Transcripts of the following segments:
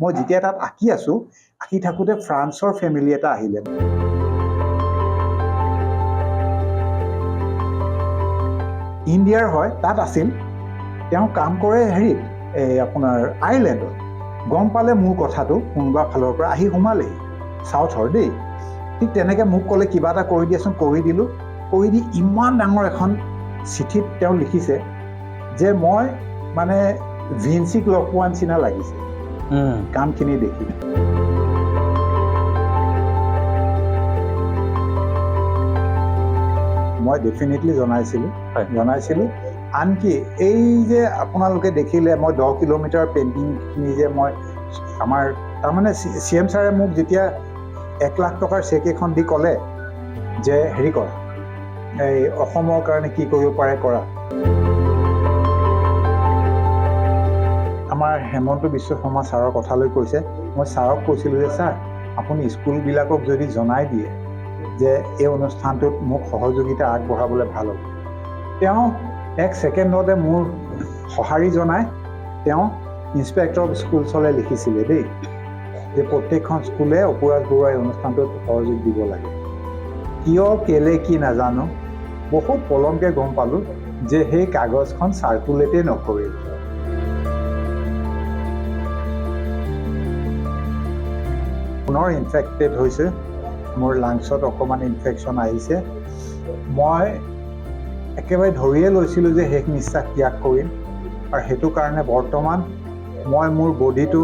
মই যেতিয়া তাত আঁকি থাকোঁতে ফ্ৰান্সৰ ফেমিলি এটা আহিলে। ইণ্ডিয়াৰ হয়, তাত আছিল। তেওঁ কাম কৰে হেৰিত, আপোনাৰ আয়াৰলেণ্ডত। গম পালে মোৰ কথাটো কোনোবা ফালৰ পৰা আহি সোমালেহি, চাউথৰ দেই। ঠিক তেনেকৈ মোক ক'লে কিবা এটা কৰি দিয়াচোন, কৰি দিলোঁ। কৰি দি ইমান ডাঙৰ এখন চিঠিত তেওঁ লিখিছে যে মই মানে ভিঞ্চিক লগ পোৱা নিচিনা লাগিছে কামখিনি দেখি। মই ডেফিনেটলি জনাইছিলোঁ। আনকি এই যে আপোনালোকে দেখিলে মই 10 কিলোমিটাৰ পেইণ্টিংখিনি যে মই আমাৰ তাৰমানে CM ছাৰে মোক যেতিয়া 1 লাখ টকাৰ চেক এখন দি ক'লে যে হেৰি কৰা, এই অসমৰ কাৰণে কি কৰিব পাৰে কৰা। আমাৰ হেমন্ত বিশ্ব শৰ্মা ছাৰৰ কথালৈ কৈছে। মই ছাৰক কৈছিলোঁ যে ছাৰ আপুনি স্কুলবিলাকক যদি জনাই দিয়ে যে এই অনুষ্ঠানটোত মোক সহযোগিতা আগবঢ়াবলৈ ভাল হ'ব। তেওঁ 1 ছেকেণ্ডতে মোৰ সঁহাৰি জনাই তেওঁ ইন্সপেক্টৰ অফ স্কুলছলৈ লিখিছিলে দেই, যে প্ৰত্যেকখন স্কুলে অপুৰাজ বৰুৱাৰ অনুষ্ঠানটোত সহযোগ দিব লাগে। কিয় কেলে কি নাজানো, বহুত পলমকৈ গম পালোঁ যে সেই কাগজখন চাৰ্কুলেটেই নকৰিল। পুনৰ ইনফেক্টেড হৈছে, মোৰ লাংছত অকণমান ইনফেকশ্যন আহিছে। মই একেবাৰে ধৰিয়ে লৈছিলোঁ যে শেষ নিশ্বাস ত্যাগ কৰিম, আৰু সেইটো কাৰণে বৰ্তমান মই মোৰ বডিটো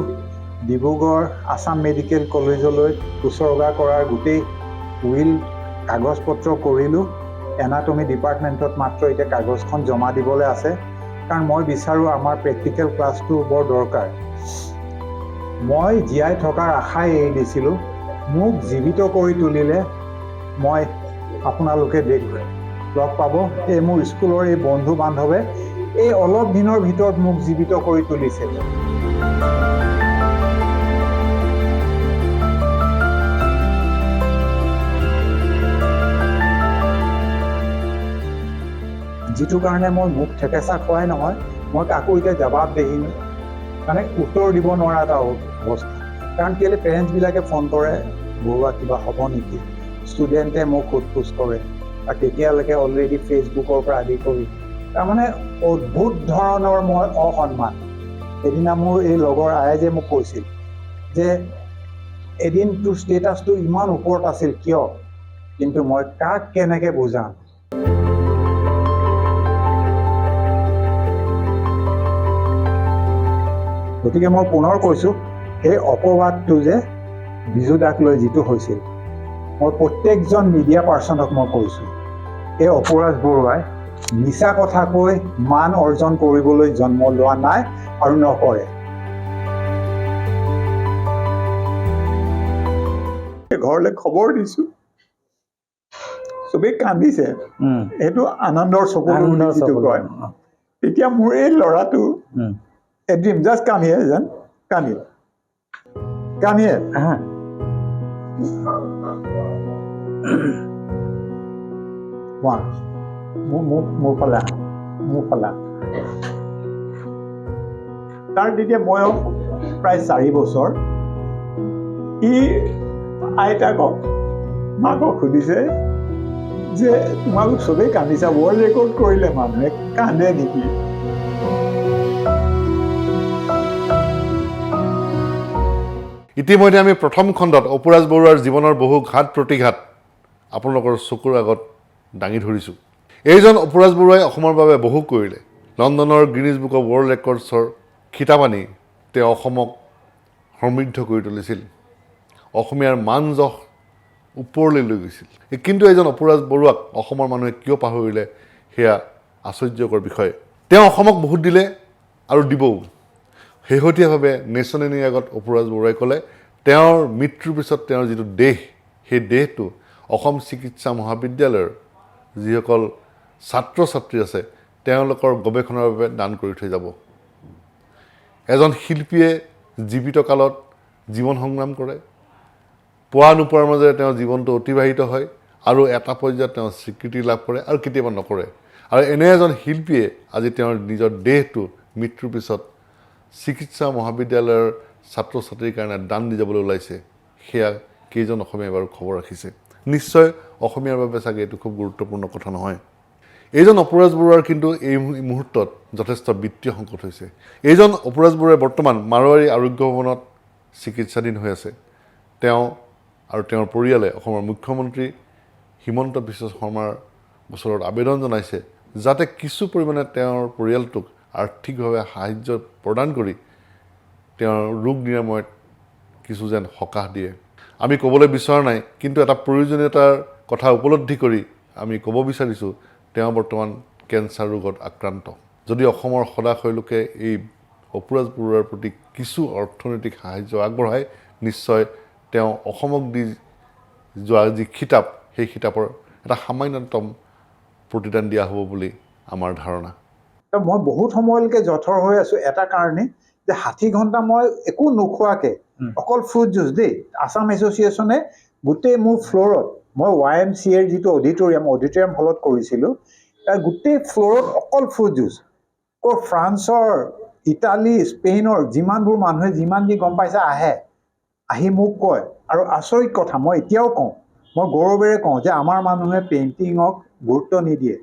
ডিব্ৰুগড় আছাম মেডিকেল কলেজলৈ উচৰ্গা কৰাৰ গোটেই উইল কাগজ পত্ৰ কৰিলোঁ। এনাটমি ডিপাৰ্টমেণ্টত মাত্ৰ এতিয়া কাগজখন জমা দিবলৈ আছে, কাৰণ মই বিচাৰোঁ আমাৰ প্ৰেক্টিকেল ক্লাছটো বৰ দৰকাৰ। মই জীয়াই থকাৰ আশাই এৰি দিছিলোঁ, মোক জীৱিত কৰি তুলিলে। মই আপোনালোকে লগ পাব, এই মোৰ স্কুলৰ এই বন্ধু বান্ধৱে এই অলপ দিনৰ ভিতৰত মোক জীৱিত কৰি তুলিছে। যিটো কাৰণে মই মুখ ঠেকেচা খোৱাই নহয়, মই কাকো এতিয়া জবাবদিহি মানে উত্তৰ দিব নোৱাৰা এটা অৱস্থা। কাৰণ কেলৈ পেৰেণ্টছবিলাকে ফোন কৰে, বৰুৱা কিবা হ'ব নেকি, ষ্টুডেণ্টে মোক সোধ-পোছ কৰে, আৰু তেতিয়ালৈকে অলৰেডি ফেচবুকৰ পৰা আদি কৰি তাৰমানে অদ্ভুত ধৰণৰ মই অসন্মান। এদিনা মোৰ এই লগৰ আয়েজে মোক কৈছিল যে এদিন তোৰ ষ্টেটাছটো ইমান ওপৰত আছিল কিয়, কিন্তু মই কাক কেনেকৈ বুজাম। গতিকে মই পুনৰ কৈছোঁ, সেই অপবাদটো যে বিজু দাক লৈ যিটো হৈছিল, মই প্ৰত্যেকজন মিডিয়া পাৰ্চনক মই কৈছোঁ, এই অপুৰাজ বৰুৱাই মিছা কথা কৈ মান অৰ্জন কৰিবলৈ জন্ম লোৱা নাই আৰু নকৰে। ঘৰলৈ খবৰ দিছোঁ, চবেই কান্দিছে। সেইটো আনন্দৰ চকুলো যিটো কয়। তেতিয়া মোৰ এই ল'ৰাটো a dream, just come here, Jan. Come here. Come here. One. Move pala. তাৰ তেতিয়া বয়স প্ৰায় 4 বছৰ। ই আইতাকক মাকক সুধিছে যে তোমালোক চবেই কান্দিছা, ৱৰ্ল্ড ৰেকৰ্ড কৰিলে মানুহে, কান্দে নেকি? ইতিমধ্যে আমি প্ৰথম খণ্ডত অপুৰাজ বৰুৱাৰ জীৱনৰ বহু ঘাত প্ৰতিঘাত আপোনালোকৰ চকুৰ আগত দাঙি ধৰিছোঁ। এইজন অপুৰাজ বৰুৱাই অসমৰ বাবে বহু কৰিলে। লণ্ডনৰ গিনিজ বুক অৱ ৱৰ্ল্ড ৰেকৰ্ডছৰ খিতাপ আনি তেওঁ অসমক সমৃদ্ধ কৰি তুলিছিল, অসমীয়াৰ মান যশ ওপৰলৈ লৈ গৈছিল। কিন্তু এজন অপুৰাজ বৰুৱাক অসমৰ মানুহে কিয় পাহৰিলে, সেয়া আশ্চৰ্যকৰ বিষয়। তেওঁ অসমক বহুত দিলে আৰু দিবও। শেহতীয়াভাৱে নেশ্যন এনিৰ আগত অপুৰাজ বৰুৱাই ক'লে তেওঁৰ মৃত্যুৰ পিছত তেওঁৰ যিটো দেহ, সেই দেহটো অসম চিকিৎসা মহাবিদ্যালয়ৰ যিসকল ছাত্ৰ ছাত্ৰী আছে তেওঁলোকৰ গৱেষণাৰ বাবে দান কৰি থৈ যাব। এজন শিল্পীয়ে জীৱিত কালত জীৱন সংগ্ৰাম কৰে, পোৱা নোপোৱাৰ মাজেৰে তেওঁৰ জীৱনটো অতিবাহিত হয়, আৰু এটা পৰ্যায়ত তেওঁ স্বীকৃতি লাভ কৰে আৰু কেতিয়াবা নকৰে। আৰু এনে এজন শিল্পীয়ে আজি তেওঁৰ নিজৰ দেহটো মৃত্যুৰ পিছত চিকিৎসা মহাবিদ্যালয়ৰ ছাত্ৰ ছাত্ৰীৰ কাৰণে দান দি যাবলৈ ওলাইছে সেয়া কেইজন অসমীয়াই বাৰু খবৰ ৰাখিছে নিশ্চয় অসমীয়াৰ বাবে চাগে এইটো খুব গুৰুত্বপূৰ্ণ কথা নহয় এইজন অপৰাজ বৰুৱাৰ কিন্তু এই মুহূৰ্তত যথেষ্ট বিত্তীয় সংকট হৈছে এইজন অপৰাজ বৰুৱাই বৰ্তমান মাৰোৱাৰী আৰোগ্য ভৱনত চিকিৎসাধীন হৈ আছে তেওঁ আৰু তেওঁৰ পৰিয়ালে অসমৰ মুখ্যমন্ত্ৰী হিমন্ত বিশ্ব শৰ্মাৰ ওচৰত আবেদন জনাইছে যাতে কিছু পৰিমাণে তেওঁৰ পৰিয়ালটোক আৰ্থিকভাৱে সাহায্য প্ৰদান কৰি তেওঁৰ ৰোগ নিৰাময়ত কিছু যেন সকাহ দিয়ে আমি ক'বলৈ বিচৰা নাই কিন্তু এটা প্ৰয়োজনীয়তাৰ কথা উপলব্ধি কৰি আমি ক'ব বিচাৰিছোঁ তেওঁ বৰ্তমান কেঞ্চাৰ ৰোগত আক্ৰান্ত যদি অসমৰ সদাশয় লোকে এই অপৰাজ বৰুৱাৰ প্ৰতি কিছু অৰ্থনৈতিক সাহায্য আগবঢ়ায় নিশ্চয় তেওঁ অসমক দি যোৱা যি খিতাপ সেই খিতাপৰ এটা সামান্যতম প্ৰতিদান দিয়া হ'ব বুলি আমাৰ ধাৰণা মই বহুত সময়লৈকে জঠৰ হৈ আছোঁ এটা কাৰণে যে 60 ঘণ্টা মই একো নোখোৱাকৈ অকল ফ্ৰুট জুচ দেই আছাম এছ'চিয়েশ্যনে গোটেই মোৰ ফ্ল'ৰত মই YMCAৰ যিটো অডিটৰিয়াম হলত কৰিছিলোঁ তাৰ গোটেই ফ্ল'ৰত অকল ফ্ৰুট জুচ ফ্ৰান্সৰ ইটালী স্পেইনৰ যিমানবোৰ মানুহে যিমান যি গম পাইছে আহি মোক কয় আৰু আচৰিত কথা মই এতিয়াও কওঁ মই গৌৰৱেৰে কওঁ যে আমাৰ মানুহে পেইণ্টিঙক গুৰুত্ব নিদিয়ে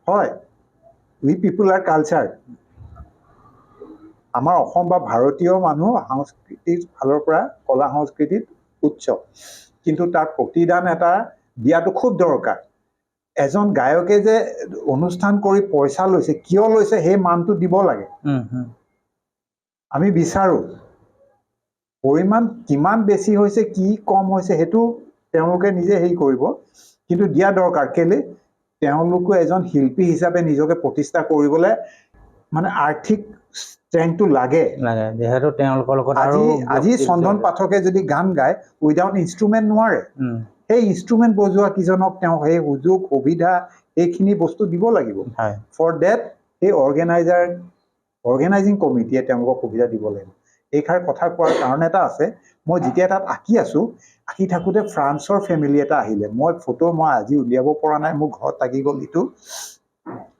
হয় উই পিপুল আৰ কালচাৰ আমাৰ অসম বা ভাৰতীয় মানুহ সংস্কৃতিৰ ফালৰ পৰা কলা সংস্কৃতিত উচ্চ কিন্তু তাৰ প্ৰতিদান এটা দিয়াটো খুব দৰকাৰ এজন গায়কে যে অনুষ্ঠান কৰি পইচা লৈছে কিয় লৈছে সেই মানটো দিব লাগে আমি বিচাৰোঁ পৰিমাণ কিমান বেছি হৈছে কি কম হৈছে সেইটো তেওঁলোকে নিজে হেৰি কৰিব কিন্তু দিয়া দৰকাৰ কেলে তেওঁলোকো এজন শিল্পী হিচাপে নিজকে প্ৰতিষ্ঠা কৰিবলৈ মানে আৰ্থিক ষ্ট্ৰেংথটো লাগে যিহেতু তেওঁলোকৰ লগত আজি চন্দন পাঠকে যদি গান গায় উইদাউট ইনষ্ট্ৰুমেণ্ট নোৱাৰে সেই ইনষ্ট্ৰুমেণ্ট বজোৱা কিজনক তেওঁ সেই সুযোগ সুবিধা এইখিনি বস্তু দিব লাগিব ফৰ ডেট সেই অৰ্গেনাইজিং কমিটিয়ে তেওঁলোকক সুবিধা দিব লাগিব এইষাৰ কথা কোৱাৰ কাৰণ এটা আছে মই যেতিয়া তাত আঁকি থাকোঁতে ফ্ৰান্সৰ ফেমিলি এটা আহিলে মই আজি উলিয়াব পৰা নাই মোৰ ঘৰত থাকি গ'ল ইটো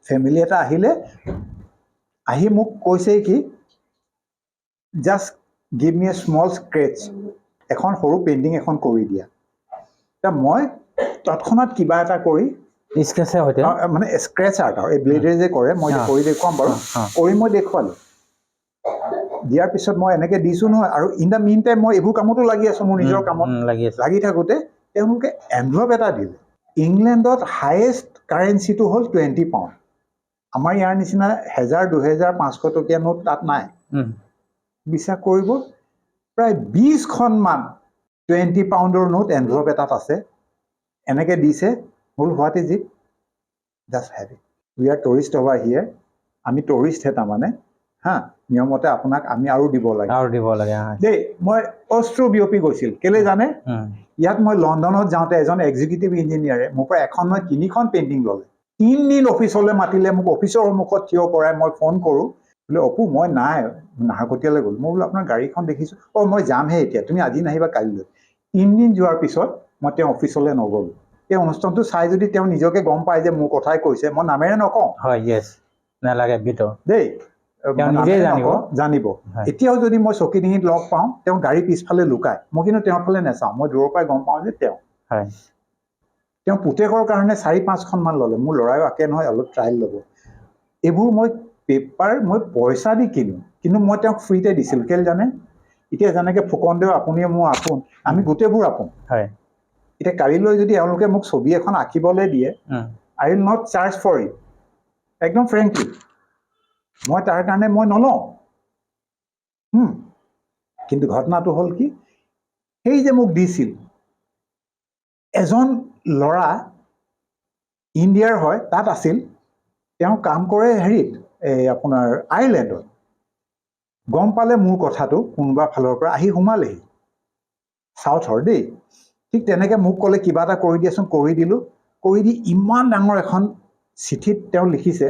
ফেমিলি এটা আহি মোক কৈছে কি just give me a small scratch এখন সৰু পেইণ্টিং এখন কৰি দিয়া মই তৎক্ষণাত কিবা এটা কৰি মানে স্ক্ৰেচ আৰ্ট আৰু এই ব্লেডেৰে যে কৰে মই কৰি দেখুৱাম বাৰু কৰি মই দেখুৱালোঁ দিয়াৰ পিছত মই এনেকৈ দিছোঁ নহয় আৰু ইন দ্য মিন টাইম মই এইবোৰ কামতো লাগি আছোঁ মোৰ নিজৰ কামত লাগি থাকোঁতে তেওঁলোকে এনভলপ এটা দিলে ইংলেণ্ডত হায়েষ্ট কাৰেঞ্চিটো হ'ল 20 পাউণ্ড আমাৰ ইয়াৰ নিচিনা 1000-2000-500 টকীয়া নোট তাত নাই বিশ্বাস কৰিব প্ৰায় 20খনমান 20 পাউণ্ডৰ নোট এনভলপ এটাত আছে এনেকৈ দিছে হ'ল what is it just have it we are tourist over here আমি টুৰিষ্টহে তাৰমানে নিয়মতে আপোনাক আমি আৰু দিব লাগে দেই মই অশ্ৰু বিয়পি গৈছিল কেলে জানে ইয়াত মই লণ্ডনত যাওঁতে এজন এক্সিকিউটিভ ইঞ্জিনিয়াৰে মোৰ পৰা এখন নহয় 3খন পেইণ্টিং ল'লে 3 দিন অফিচলৈ মাতিলে মোক অফিচৰ সন্মুখত থিয় কৰাই মই ফোন কৰোঁ বোলে অপু মই নাই নাহৰকটীয়ালৈ গ'লো মই বোলো আপোনাৰ গাড়ীখন দেখিছোঁ মই যামহে এতিয়া তুমি আজি নাহিবা কালিলৈ 3 দিন যোৱাৰ পিছত মই তেওঁ অফিচলৈ নগ'লোঁ এই অনুষ্ঠানটো চাই যদি তেওঁ নিজকে গম পায় যে মোৰ কথাই কৈছে মই নামেৰে নকওঁ দেই জানিব এতিয়াও যদি মই চকীডিঙিত লগ পাওঁ তেওঁ গাড়ী পিছফালে লুকায় মই কিন্তু তেওঁৰ ফালে নাচাওঁ মই দূৰৰ পৰাই গম পাওঁ যে তেওঁ পুতেকৰ কাৰণে 4-5খনমান ল'লে মোৰ ল'ৰাইও আঁকে নহয় অলপ ট্ৰায়েল ল'ব এইবোৰ মই পেপাৰ মই পইচা দি কিনো কিন্তু মই তেওঁক ফ্ৰীতে দিছিলোঁ কেলে জানে এতিয়া যেনেকৈ ফুকনদেও আপুনিয়ে মোৰ আপোন আমি গোটেইবোৰ আপোন এতিয়া কালিলৈ যদি এওঁলোকে মোক ছবি এখন আঁকিবলৈ দিয়ে I will not charge for it একদম ফ্ৰেংকলি মই তাৰ কাৰণে মই নলওঁ কিন্তু ঘটনাটো হ'ল কি সেই যে মোক দিছিল এজন ল'ৰা ইণ্ডিয়াৰ হয় তাত আছিল তেওঁ কাম কৰে হেৰিত এই আপোনাৰ আয়াৰলেণ্ডত গম পালে মোৰ কথাটো কোনোবা ফালৰ পৰা আহি সোমালেহি চাউথৰ দেই ঠিক তেনেকৈ মোক ক'লে কিবা এটা কৰি দিয়াচোন কৰি দিলোঁ কৰি দি ইমান ডাঙৰ এখন চিঠিত তেওঁ লিখিছে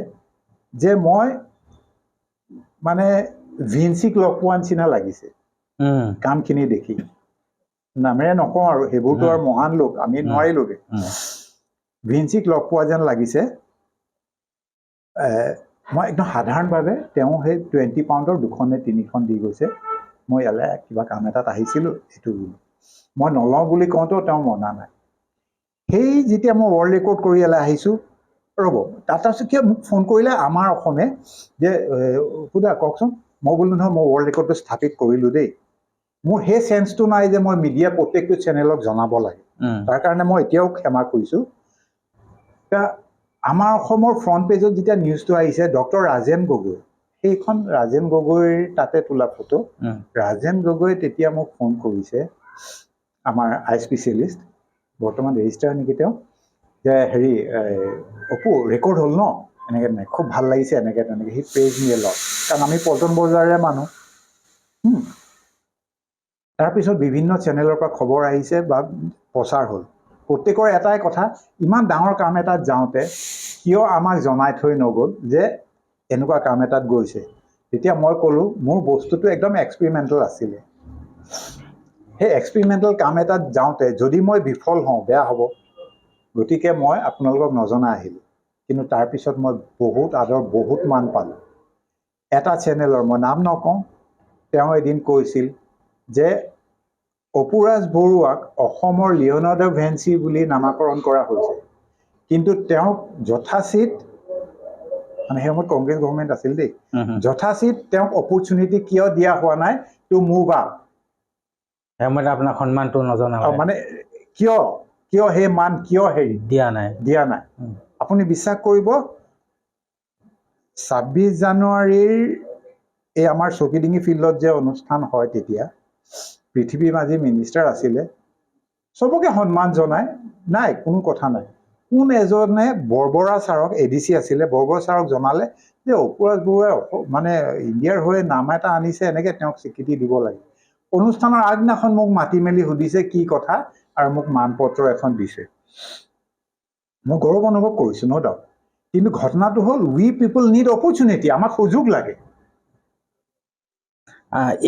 যে মই মানে ভিনচিক লগ পোৱা নিচিনা লাগিছে কামখিনি দেখি নামেৰে নকওঁ আৰু সেইবোৰতো আৰু মহান লোক আমি নোৱাৰিলোগে ভিনচিক লগ পোৱা যেন লাগিছে মই একদম সাধাৰণভাৱে তেওঁ সেই 20 পাউণ্ডৰ 2খন নে 3খন দি গৈছে মই ইয়ালৈ কিবা কাম এটাত আহিছিলোঁ, এইটো মই নলওঁ বুলি কওঁতেও তেওঁ মনা নাই। সেই যেতিয়া মই ৱৰ্ল্ড ৰেকৰ্ড কৰি ইয়ালৈ আহিছোঁ, ৰ'ব তাৰপিছত কিয় মোক ফোন কৰিলে আমাৰ অসমে যে সুধা কওকচোন, মই বোলো নহয় মই ৱৰ্ল্ড ৰেকৰ্ডটো স্থাপিত কৰিলোঁ দেই। মোৰ সেই চেঞ্চটো নাই যে মই মিডিয়া প্ৰত্যেকটো চেনেলক জনাব লাগে। তাৰ কাৰণে মই এতিয়াও ক্ষমা কৰিছোঁ। এতিয়া আমাৰ অসমৰ ফ্ৰণ্ট পেজত যেতিয়া নিউজটো আহিছে ডক্টৰ ৰাজেন গগৈ, সেইখন ৰাজেন গগৈৰ তাতে তোলা ফটো। ৰাজেন গগৈ তেতিয়া মোক ফোন কৰিছে, আমাৰ আই স্পেচিয়েলিষ্ট, বৰ্তমান ৰেজিষ্টাৰ নেকি তেওঁ, যে হেৰি অপু ৰেকৰ্ড হ'ল ন, এনেকৈ নাই খুব ভাল লাগিছে এনেকৈ তেনেকৈ। সি পেজ নিয়ে লয়, কাৰণ আমি পল্টন বজাৰৰে মানুহ। তাৰপিছত বিভিন্ন চেনেলৰ পৰা খবৰ আহিছে বা প্ৰচাৰ হ'ল। প্ৰত্যেকৰ এটাই কথা, ইমান ডাঙৰ কাম এটাত যাওঁতে কিয় আমাক জনাই থৈ নগ'ল যে এনেকুৱা কাম এটাত গৈছে। তেতিয়া মই ক'লোঁ মোৰ বস্তুটো একদম এক্সপেৰিমেণ্টেল আছিলে। সেই এক্সপেৰিমেণ্টেল কাম এটাত যাওঁতে যদি মই বিফল হওঁ বেয়া হ'ব, গতিকে মই আপোনালোকক নজনাই আহিলোঁ। কিন্তু তাৰপিছত মই বহুত আদৰ বহুত মান পালোঁ। এটা চেনেলৰ, মই নাম নকওঁ, তেওঁ এদিন কৈছিল যে অপুৰাজ বৰুৱাক অসমৰ লিঅ'নাৰ্ডো ভিঞ্চি বুলি নামাকৰণ কৰা হৈছে, কিন্তু তেওঁক যথাচিত, মানে সেই সময়ত কংগ্ৰেছ গভৰ্ণমেণ্ট আছিল দেই, যথাচিত তেওঁক অপৰচুনিটি কিয় দিয়া হোৱা নাই টু মুভ আপ। সময়ত আপোনাক সন্মানটো নজনালে, মানে কিয় কিয় সেই মান কিয় হেৰি দিয়া নাই। আপুনি বিশ্বাস কৰিব, 26 জানুৱাৰীৰ এই আমাৰ চকিডিঙি ফিল্ডত যে অনুষ্ঠান হয়, তেতিয়া পৃথিৱী মাজী মিনিষ্টাৰ আছিলে, চবকে সন্মান জনাই নাই, কোনো কথা নাই। কোন এজনে বৰবৰা ছাৰক, ADC আছিলে, বৰবৰা ছাৰক জনালে যে অপুৰাজ বৰুৱাই মানে ইণ্ডিয়াৰ হৈ নাম এটা আনিছে, এনেকৈ তেওঁক স্বীকৃতি দিব লাগে। অনুষ্ঠানৰ আগদিনাখন মোক মাতি মেলি সুধিছে কি কথা, আৰু মোক মানপত্ৰ এখন দিছে। মই গৌৰৱ অনুভৱ কৰিছোঁ, ন ডাউট। কিন্তু ঘটনাটো হ'ল উই পিপল নিড অপৰচুনিটি, আমাক সুযোগ লাগে।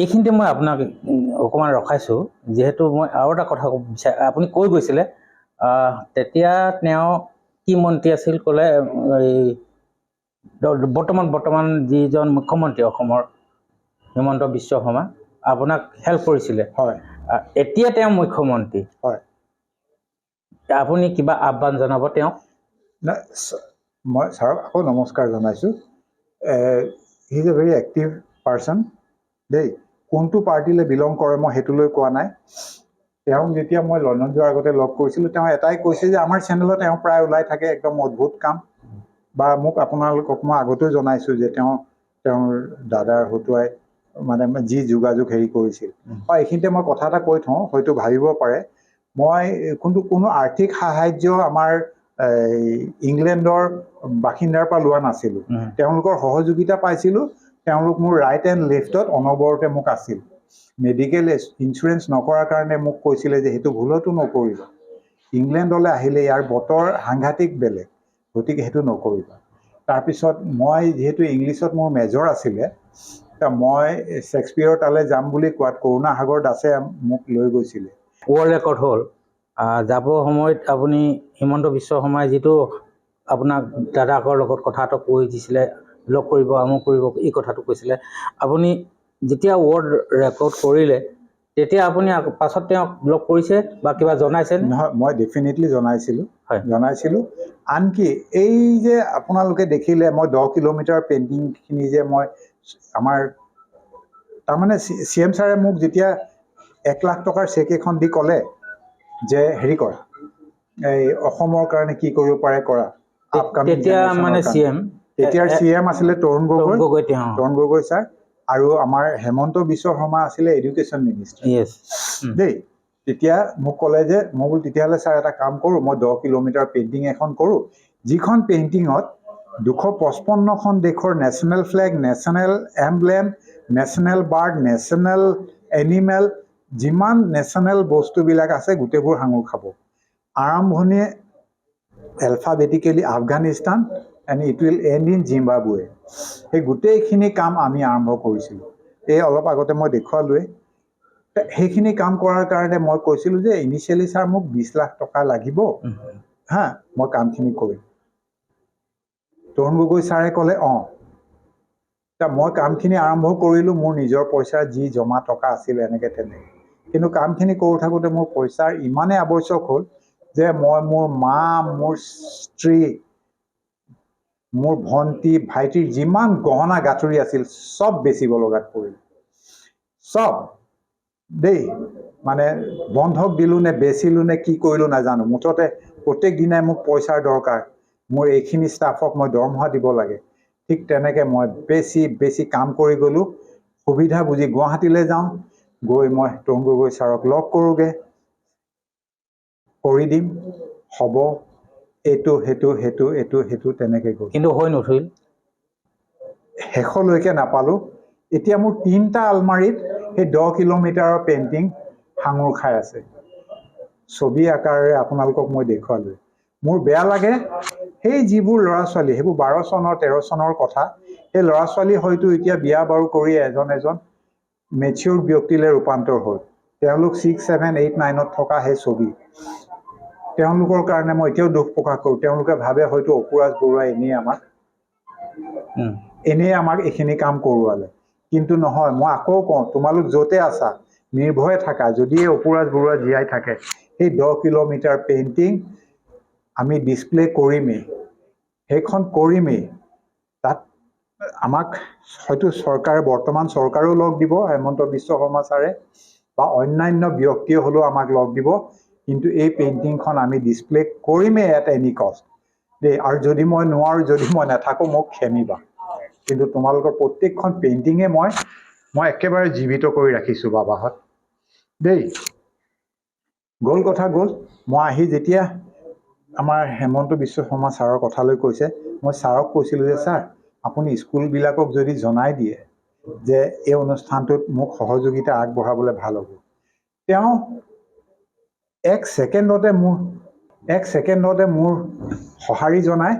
এইখিনিতে মই আপোনাক অকণমান ৰখাইছোঁ, যিহেতু মই আৰু এটা কথা ক'ব বিচাৰোঁ। আপুনি কৈ গৈছিলে তেতিয়া তেওঁ কি মন্ত্ৰী আছিল ক'লে, এই বৰ্তমান যিজন মুখ্যমন্ত্ৰী অসমৰ হিমন্ত বিশ্ব শৰ্মা আপোনাক হেল্প কৰিছিলে। হয়, এতিয়া তেওঁ মুখ্যমন্ত্ৰী, হয়। আপুনি কিবা আহ্বান জনাব তেওঁক? মই ছাৰক আকৌ নমস্কাৰ জনাইছোঁ। He is a very active person দেই। কোনটো পাৰ্টিলৈ বিলং কৰে মই সেইটোলৈ কোৱা নাই। তেওঁক যেতিয়া মই লণ্ডন যোৱাৰ আগতে লগ কৰিছিলোঁ, তেওঁ এটাই কৈছে যে আমাৰ চেনেলত তেওঁ প্ৰায় ওলাই থাকে, একদম অদ্ভুত কাম। বা মোক আপোনালোকক মই আগতেও জনাইছোঁ যে তেওঁৰ দাদাৰ হতুৱাই মানে যি যোগাযোগ হেৰি কৰিছিল। এইখিনিতে মই কথা এটা কৈ থওঁ, হয়তো ভাবিব পাৰে মই কোনো আৰ্থিক সাহাৰ্য আমাৰ ইংলেণ্ডৰ বাসিন্দাৰ পৰা লোৱা নাছিলোঁ। তেওঁলোকৰ সহযোগিতা পাইছিলোঁ। তেওঁলোক মোৰ ৰাইট এণ্ড লেফ্টত অনবৰতে মোক আছিল। মেডিকেল ইঞ্চুৰেঞ্চ নকৰাৰ কাৰণে মোক কৈছিলে যে সেইটো ভুলতো নকৰিবা, ইংলেণ্ডলৈ আহিলে ইয়াৰ বতৰ সাংঘাতিক বেলেগ, গতিকে সেইটো নকৰিবা। তাৰপিছত মই যিহেতু ইংলিছত মোৰ মেজৰ আছিলে, মই শ্বেক্সপিয়েৰৰ তালৈ যাম বুলি কোৱাত কৰুণা সাগৰ দাসে মোক লৈ গৈছিলে। ৱৰ্ল্ড ৰেকৰ্ড হ'ল, যাব সময়ত আপুনি হিমন্ত বিশ্ব শৰ্মাই যিটো আপোনাক দাদাকৰ লগত কথাটো কৈ দিছিলে, লগ কৰিব, আমুক কৰিব, এই কথাটো কৈছিলে, আপুনি যেতিয়া ৱৰ্ল্ড ৰেকৰ্ড কৰিলে তেতিয়া আপুনি পাছত তেওঁক লগ কৰিছে বা কিবা জনাইছে? নহয়, মই ডেফিনেটলি জনাইছিলোঁ। হয়, জনাইছিলোঁ। আনকি এই যে আপোনালোকে দেখিলে মই 10 কিলোমিটাৰ পেইণ্টিংখিনি যে মই আমাৰ তাৰমানে CM ছাৰে মোক যেতিয়া 1 লাখ টকাৰ চেক এখন দি ক'লে যে হেৰি কৰা, এই অসমৰ কাৰণে কি কৰিব পাৰে কৰা, তেতিয়া মানে তেতিয়াৰ CM আছিলে তৰুণ গগৈ ছাৰ, আৰু আমাৰ হেমন্ত বিশ্ব শৰ্মা আছিলে এডুকেশ্যন মিনিষ্টাৰ দেই। তেতিয়া মোক ক'লে যে মই বোলো তেতিয়াহ'লে ছাৰ এটা কাম কৰোঁ, মই 10 কিলোমিটাৰ পেইণ্টিং এখন কৰোঁ, যিখন পেইণ্টিঙত 255খন দেশৰ national flag, national emblem, national bird, national animal, যিমান নেশ্যনেল বস্তুবিলাক আছে গোটেইবোৰ সাঙুৰ খাব। আৰম্ভণিয়ে alphabetically Afghanistan and it will end in Zimbabwe. সেই গোটেইখিনি কাম আমি আৰম্ভ কৰিছিলোঁ। এই অলপ আগতে মই দেখুৱালোৱে। সেইখিনি কাম কৰাৰ কাৰণে মই কৈছিলোঁ যে ইনিচিয়েলি ছাৰ মোক 20 লাখ টকা লাগিব, মই কামখিনি কৰিম। তৰুণ গগৈ ছাৰে ক'লে মই কামখিনি আৰম্ভ কৰিলোঁ মোৰ নিজৰ পইচাৰ যি জমা টকা আছিল এনেকৈ তেনেকৈ, কিন্তু কামখিনি কৰি থাকোঁতে মোৰ পইচাৰ ইমানেই আৱশ্যক হ'ল যে মই মোৰ মা, মোৰ স্ত্ৰী, মোৰ ভণ্টি, ভাইটিৰ যিমান গহনা গাঁঠৰি আছিল চব বেচিব লগাত পৰিল। চব দেই, মানে বন্ধক দিলোঁ নে বেচিলোঁ নে কি কৰিলোঁ নাজানো, মুঠতে প্ৰত্যেক দিনাই মোক পইচাৰ দৰকাৰ, মোৰ এইখিনি ষ্টাফক মই দৰমহা দিব লাগে। ঠিক তেনেকৈ মই বেছি কাম কৰি গ'লোঁ। সুবিধা বুজি গুৱাহাটীলৈ যাওঁ, গৈ মই তৰুণ গগৈ ছাৰক লগ কৰোঁগৈ, কৰি দিম, হ'ব, এইটো তেনেকৈ গ'ল। কিন্তু হৈ নুঠিল। শেষলৈকে নাপালোঁ। এতিয়া মোৰ 3টা আলমাৰীত সেই 10 কিলোমিটাৰৰ পেইণ্টিং সাঙুৰ খাই আছে। ছবি আকাৰেৰে আপোনালোকক মই দেখুৱালোঁ। মোৰ বেয়া লাগে, সেই যিবোৰ ল'ৰা ছোৱালী, সেইবোৰ 12 চনৰ 13 চনৰ কথা, সেই ল'ৰা ছোৱালী হয়তো এতিয়া বিয়া বাৰু কৰি এজন মেচিয়ৰ ব্যক্তিলৈ ৰূপান্তৰ হ'ল। তেওঁলোক 6, 7, 8, 9ত থকা সেই ছবি, তেওঁলোকৰ কাৰণে মই এতিয়াও দুখ প্ৰকাশ কৰোঁ। তেওঁলোকে ভাবে হয়তো অপুৰাজ বৰুৱাই এনেই আমাক এইখিনি কাম কৰোৱালে, কিন্তু নহয়। মই আকৌ কওঁ, তোমালোক য'তে আছা নিৰ্ভয়ে থাকা, যদি অপুৰাজ বৰুৱা জীয়াই থাকে সেই 10 কিলোমিটাৰ পেইণ্টিং আমি ডিছপ্লে কৰিমেই, সেইখন কৰিমেই। তাত আমাক হয়তো চৰকাৰে, বৰ্তমান চৰকাৰেও লগ দিব, হেমন্ত বিশ্ব শৰ্মা ছাৰে বা অন্যান্য ব্যক্তিয়ে হ'লেও আমাক লগ দিব, কিন্তু এই পেইণ্টিংখন আমি ডিছপ্লে কৰিমেই এট এনি কষ্ট দেই। আৰু যদি মই নোৱাৰোঁ, যদি মই নাথাকোঁ, মোক ক্ষমিবা, কিন্তু তোমালোকৰ প্ৰত্যেকখন পেইণ্টিঙে মই একেবাৰে জীৱিত কৰি ৰাখিছোঁ বাবাহঁত দেই। গ'ল কথা গ'ল। মই আহি যেতিয়া আমাৰ হেমন্ত বিশ্ব শৰ্মা ছাৰৰ কথালৈ কৈছে, মই ছাৰক কৈছিলোঁ যে ছাৰ, আপুনি স্কুলবিলাকক যদি জনাই দিয়ে যে এই অনুষ্ঠানটোত মোক সহযোগিতা আগবঢ়াবলৈ ভাল হ'ব। তেওঁ এক ছেকেণ্ডতে মোৰ সঁহাৰি জনাই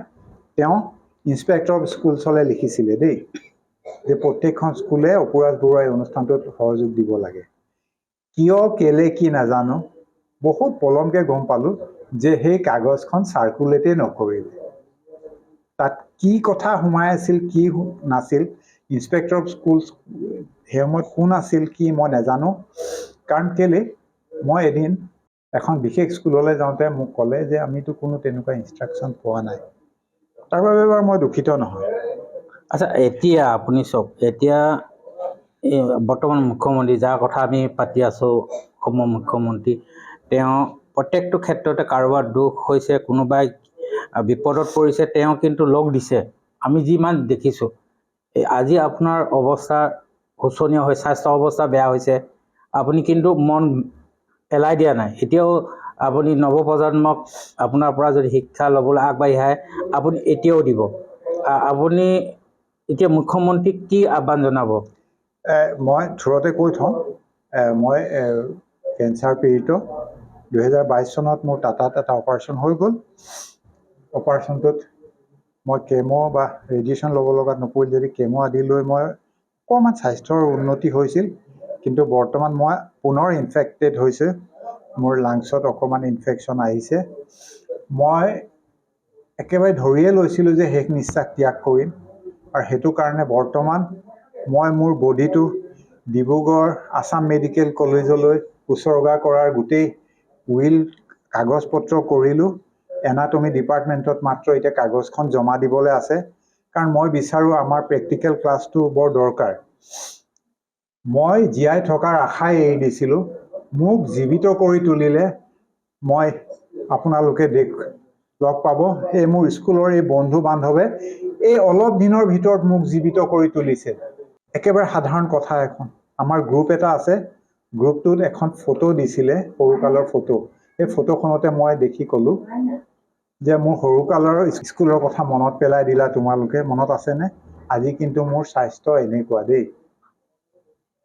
তেওঁ ইন্সপেক্টৰ অফ স্কুলছলৈ লিখিছিলে দেই, যে প্ৰত্যেকখন স্কুলে অপুৰাজ বৰুৱাৰ এই অনুষ্ঠানটোত সহযোগ দিব লাগে। কিয় কেলে কি নাজানো, বহুত পলমকৈ গম পালোঁ যে সেই কাগজখন চাৰ্কুলেটেই নকৰিলে। তাত কি কথা সোমাই আছিল, কি নাছিল, ইন্সপেক্টৰ অফ স্কুলছ সেই সময়ত কোন আছিল কি মই নাজানো। কাৰণ কেলে, মই এদিন এখন বিশেষ স্কুললৈ যাওঁতে মোক ক'লে যে আমিতো কোনো তেনেকুৱা ইনষ্ট্ৰাকশ্যন পোৱা নাই। তাৰ বাবে বাৰু মই দুখিত নহয়। আচ্ছা, এতিয়া আপুনি চাওক, এতিয়া বৰ্তমান মুখ্যমন্ত্ৰী, যাৰ কথা আমি পাতি আছোঁ, অসমৰ মুখ্যমন্ত্ৰী, তেওঁ প্ৰত্যেকটো ক্ষেত্ৰতে কাৰোবাৰ দোষ হৈছে, কোনোবাই বিপদত পৰিছে, তেওঁ কিন্তু লগ দিছে। আমি যিমান দেখিছোঁ, আজি আপোনাৰ অৱস্থা শোচনীয় হৈ, স্বাস্থ্য অৱস্থা বেয়া হৈছে, আপুনি কিন্তু মন পেলাই দিয়া নাই। এতিয়াও আপুনি নৱপ্ৰজন্মক আপোনাৰ পৰা যদি শিক্ষা ল'বলৈ আগবাঢ়ি আহে, আপুনি এতিয়াও দিব। আপুনি এতিয়া মুখ্যমন্ত্ৰীক কি আহ্বান জনাব? মই থোৰতে কৈ থওঁ, মই কেঞ্চাৰ পীড়িত। 2022 চনত মোৰ টাটাত এটা অপাৰেশ্যন হৈ গ'ল। অপাৰেশ্যনটোত মই কেমো বা ৰেডিয়েশ্যন ল'ব লগাত নপৰিল, যদি কেমো আদি লৈ মই অকণমান স্বাস্থ্যৰ উন্নতি হৈছিল, কিন্তু বৰ্তমান মই পুনৰ ইনফেক্টেড হৈছে, মোৰ লাংছত অকণমান ইনফেকশ্যন আহিছে। মই একেবাৰে ধৰিয়ে লৈছিলোঁ যে শেষ নিশ্বাস ত্যাগ কৰিম, আৰু সেইটো কাৰণে বৰ্তমান মই মোৰ বডিটো ডিব্ৰুগড় আছাম মেডিকেল কলেজলৈ উচৰ্গা কৰাৰ গোটেই উইল কাগজ পত্ৰ কৰিলোঁ। এনাটমি ডিপাৰ্টমেণ্টত মাত্ৰ এতিয়া কাগজখন জমা দিবলৈ আছে, কাৰণ মই বিচাৰোঁ আমাৰ প্ৰেক্টিকেল ক্লাছটো বৰ দৰকাৰ। মই জীয়াই থকাৰ আশাই এৰি দিছিলোঁ, মোক জীৱিত কৰি তুলিলে। মই আপোনালোকে লগ পাব, এই মোৰ স্কুলৰ এই বন্ধু বান্ধৱে এই অলপ দিনৰ ভিতৰত মোক জীৱিত কৰি তুলিছে। একেবাৰে সাধাৰণ কথা এখন, আমাৰ গ্ৰুপ এটা আছে, গ্ৰুপটোত এখন ফটো দিছিলে, সৰুকালৰ ফটো। সেই ফটোখনতে মই দেখি ক'লোঁ যে মোৰ সৰুকালৰ স্কুলৰ কথা মনত পেলাই দিলা তোমালোকে, মনত আছেনে? আজি কিন্তু মোৰ স্বাস্থ্য এনেকুৱা দেই।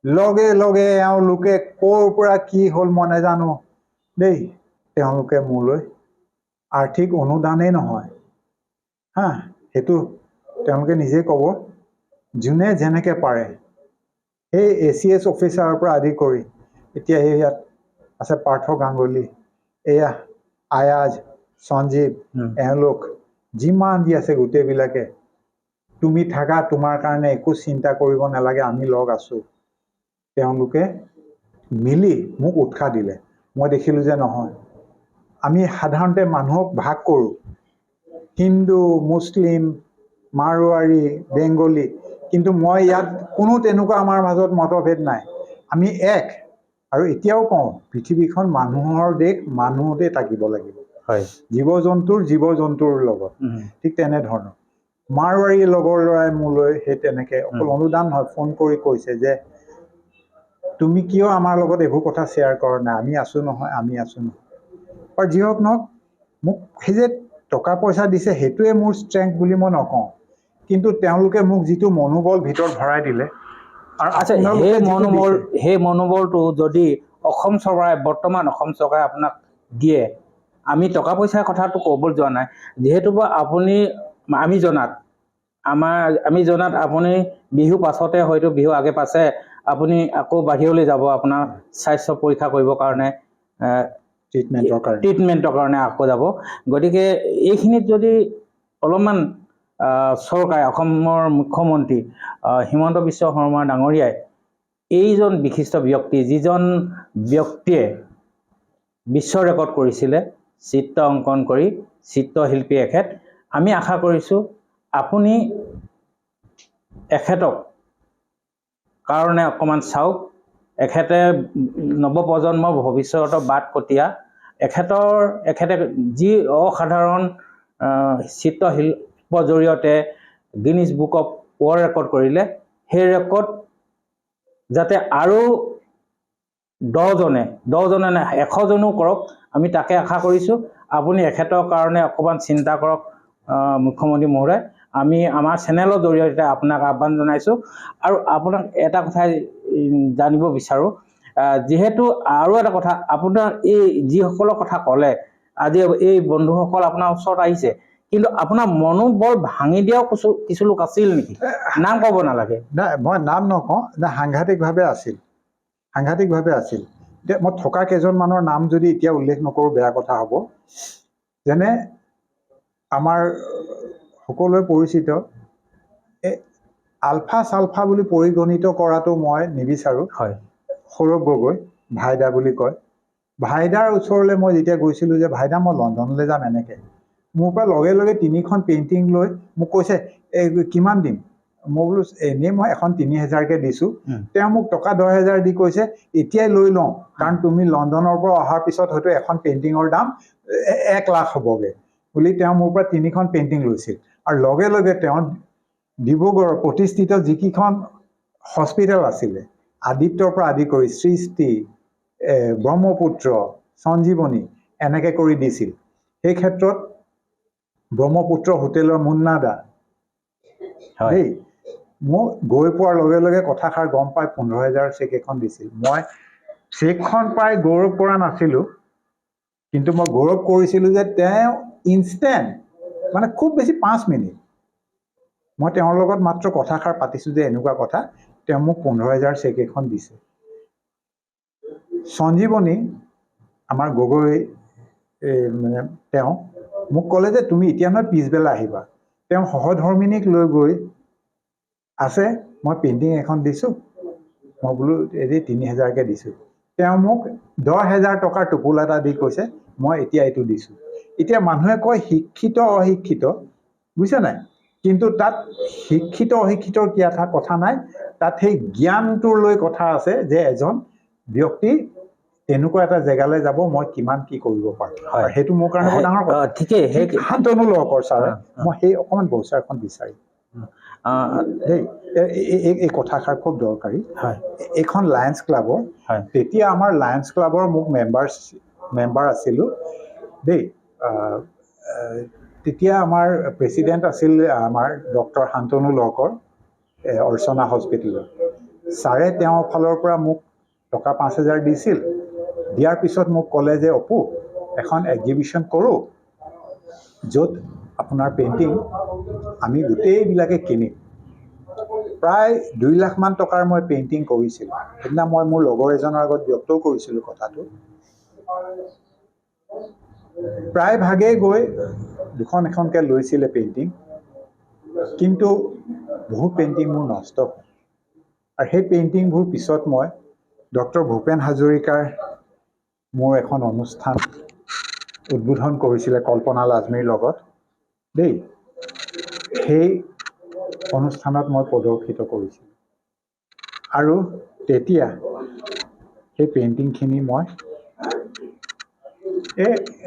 লগে লগে এওঁলোকে ক'ৰ পৰা কি হ'ল মই নাজানো দেই, তেওঁলোকে মোলৈ আৰ্থিক অনুদানেই নহয়, সেইটো তেওঁলোকে নিজে ক'ব, যোনে যেনেকৈ পাৰে, সেই ACS অফিচাৰৰ পৰা আদি কৰি এতিয়া সেই ইয়াত আছে পাৰ্থ গাংগুলী, এয়া আয়াজ, সঞ্জীৱ, এওঁলোক যিমান যি আছে গোটেইবিলাকে তুমি থাকা, তোমাৰ কাৰণে একো চিন্তা কৰিব নালাগে, আমি লগ আছোঁ। তেওঁলোকে মিলি মোক উৎসাহ দিলে। মই দেখিলোঁ যে নহয়, আমি সাধাৰণতে মানুহক ভাগ কৰোঁ, হিন্দু, মুছলিম, মাৰোৱাৰী, বেংগলী, কিন্তু মই ইয়াত কোনো তেনেকুৱা আমাৰ মাজত মতভেদ নাই। আমি এক। আৰু এতিয়াও কওঁ, পৃথিৱীখন মানুহৰ দেশ, মানুহতে থাকিব লাগিব, হয় জীৱ জন্তুৰ লগত। ঠিক তেনেধৰণৰ মাৰোৱাৰী লগৰ ল'ৰাই মোলৈ সেই তেনেকৈ অকল অনুদান নহয়, ফোন কৰি কৈছে যে তুমি কিয় আমাৰ লগত এইবোৰ কথা শ্বেয়াৰ কৰা নাই, আমি আছোঁ নহয়, আমি আছোঁ নহয়। আৰু যি হওক নহওক, মোক সেই যে টকা পইচা দিছে সেইটোৱে মোৰ ষ্ট্ৰেংথ বুলি মই নকওঁ, কিন্তু তেওঁলোকে মোক যিটো মনোবল ভিতৰত ভৰাই দিলে, আৰু আচ্ছা, আপোনালোকে যিটো দিছে, সেই মনোবলটো যদি অসম চৰকাৰে, বৰ্তমান অসম চৰকাৰে আপোনাক দিয়ে, আমি টকা পইচাৰ কথাটো ক'বলৈ যোৱা নাই, যিহেতু আপুনি আমি জনাত আপুনি বিহু পাছতে, হয়তো বিহু আগে পাছে আপুনি আকৌ বাহিৰলৈ যাব আপোনাৰ স্বাস্থ্য পৰীক্ষা কৰিবৰ কাৰণে, ট্ৰিটমেণ্টৰ কাৰণে আকৌ যাব। গতিকে এইখিনিত যদি অলপমান চৰকাৰে, অসমৰ মুখ্যমন্ত্ৰী হিমন্ত বিশ্ব শৰ্মা ডাঙৰীয়াই এইজন বিশিষ্ট ব্যক্তি, যিজন ব্যক্তিয়ে বিশ্ব ৰেকৰ্ড কৰিছিলে চিত্ৰ অংকন কৰি, চিত্ৰশিল্পী এখেত, আমি আশা কৰিছোঁ আপুনি এখেতক কাৰণে অকণমান চাওক। এখেতে নৱপ্ৰজন্মৰ ভৱিষ্যতৰ বাটকটীয়া। এখেতে যি অসাধাৰণ চিত্ৰশিল্পৰ জৰিয়তে Guinness book of world record কৰিলে, সেই ৰেকৰ্ড যাতে আৰু 10জনে নাই 100জনো কৰক, আমি তাকে আশা কৰিছোঁ। আপুনি এখেতৰ কাৰণে অকণমান চিন্তা কৰক মুখ্যমন্ত্ৰী মহোদয়। আমি আমাৰ চেনেলৰ জৰিয়তে আপোনাক আহ্বান জনাইছোঁ। আৰু আপোনাক এটা কথাই জানিব বিচাৰোঁ, যিহেতু আৰু এটা কথা, আপোনাৰ এই যিসকলৰ কথা ক'লে, আজি এই বন্ধুসকল আপোনাৰ ওচৰত আহিছে, কিন্তু আপোনাৰ মনোবল ভাঙি দিয়াও কিছু লোক আছিল নেকি? নাম ক'ব নালাগে। নাই, মই নাম নকওঁ, সাংঘাতিকভাৱে আছিল। এতিয়া মই থকা কেইজনমানৰ নাম যদি এতিয়া উল্লেখ নকৰোঁ বেয়া কথা হ'ব। যেনে আমাৰ সকলোৱে পৰিচিত আলফা চালফা বুলি পৰিগণিত কৰাটো মই নিবিচাৰোঁ। হয়, সৌৰভ গগৈ, ভাইদা বুলি কয়। ভাইদাৰ ওচৰলৈ মই যেতিয়া গৈছিলোঁ যে ভাইদা মই লণ্ডনলৈ যাম, এনেকৈ মোৰ পৰা লগে লগে 3খন পেইণ্টিং লৈ মোক কৈছে, কিমান দিম? মই বোলো এনেই মই এখন 3000কৈ দিছোঁ। তেওঁ মোক টকা 10,000 দি কৈছে, এতিয়াই লৈ লওঁ, কাৰণ তুমি লণ্ডনৰ পৰা অহাৰ পিছত হয়তো এখন পেইণ্টিঙৰ দাম 1 লাখ হ'বগৈ বুলি তেওঁ মোৰ পৰা 3খন পেইণ্টিং লৈছিল। আৰু লগে লগে তেওঁ ডিব্ৰুগড়ৰ প্ৰতিষ্ঠিত যিকেইখন হস্পিটেল আছিলে, আদিত্যৰ পৰা আদি কৰি সৃষ্টি, ব্ৰহ্মপুত্ৰ, সঞ্জীৱনী, এনেকৈ কৰি দিছিল। সেই ক্ষেত্ৰত ব্ৰহ্মপুত্ৰ হোটেলৰ মুন্নাদা দেই, মোক গৈ পোৱাৰ লগে লগে কথাষাৰ গম পাই 15,000 চেক এখন দিছিল। মই চেকখন পাই গৌৰৱ কৰা নাছিলোঁ, কিন্তু মই গৌৰৱ কৰিছিলোঁ যে তেওঁ ইনষ্টেণ্ট, মানে খুব বেছি 5 মিনিট মই তেওঁৰ লগত মাত্ৰ কথাষাৰ পাতিছোঁ যে এনেকুৱা কথা, তেওঁ মোক 15,000 চেক এখন দিছে। সঞ্জীৱনী, আমাৰ গগৈ মানে তেওঁ মোক ক'লে যে তুমি এতিয়া নহয় পিছবেলা আহিবা। তেওঁ সহধৰ্মিনীক লৈ গৈ আছে, মই পেইণ্টিং এখন দিছোঁ, মই বোলো এই 3,000কৈ দিছোঁ। তেওঁ মোক 10,000 টকাৰ টোপোলা এটা দি কৈছে, মই এতিয়া এইটো দিছোঁ। এতিয়া মানুহে কয় শিক্ষিত অশিক্ষিত, বুজিছে নাই, কিন্তু তাত শিক্ষিত অশিক্ষিতৰ কি এটা কথা নাই, তাত সেই জ্ঞানটোৰ লৈ কথা আছে যে এজন ব্যক্তি তেনেকুৱা এটা জেগালৈ যাব, মই কিমান কি কৰিব পাৰোঁ। সেইটো মোৰ কাৰণে বৰ ডাঙৰ কথা। ঠিকেই, শান্তনু লহকৰ ছাৰে, মই সেই অকণমান বৌচাৰখন বিচাৰিম দেই, এই কথাষাৰ খুব দৰকাৰী। এইখন লায়ন্স ক্লাবৰ, তেতিয়া আমাৰ লায়ন্স ক্লাবৰ মোক মেম্বাৰ আছিলোঁ দেই। তেতিয়া আমাৰ প্ৰেচিডেণ্ট আছিল আমাৰ ডক্টৰ শান্তনু লহকৰ, অৰ্চনা হস্পিটেলৰ ছাৰে। তেওঁৰ ফালৰ পৰা মোক টকা 5,000 দিছিল। দিয়াৰ পিছত মোক ক'লে যে অপু, এখন এক্সিবিশ্যন কৰোঁ, য'ত আপোনাৰ পেইণ্টিং আমি গোটেইবিলাকে কিনিম। প্ৰায় 2 লাখমান টকাৰ মই পেইণ্টিং কৰিছিলোঁ। সেইদিনা মই মোৰ লগৰ এজনৰ আগত ব্যক্তও কৰিছিলোঁ কথাটো। প্ৰায় ভাগেই গৈ 2খন এখনকৈ লৈছিলে পেইণ্টিং। কিন্তু বহুত পেইণ্টিং মোৰ নষ্ট হ'ল আৰু সেই পেইণ্টিংবোৰ পিছত মই ডক্টৰ ভূপেন হাজৰিকাৰ মোৰ এখন অনুষ্ঠান উদ্বোধন কৰিছিলে কল্পনা লাজমীৰ লগত দেই সেই অনুষ্ঠানত মই প্ৰদৰ্শিত কৰিছিলোঁ আৰু তেতিয়া সেই পেইণ্টিংখিনি মই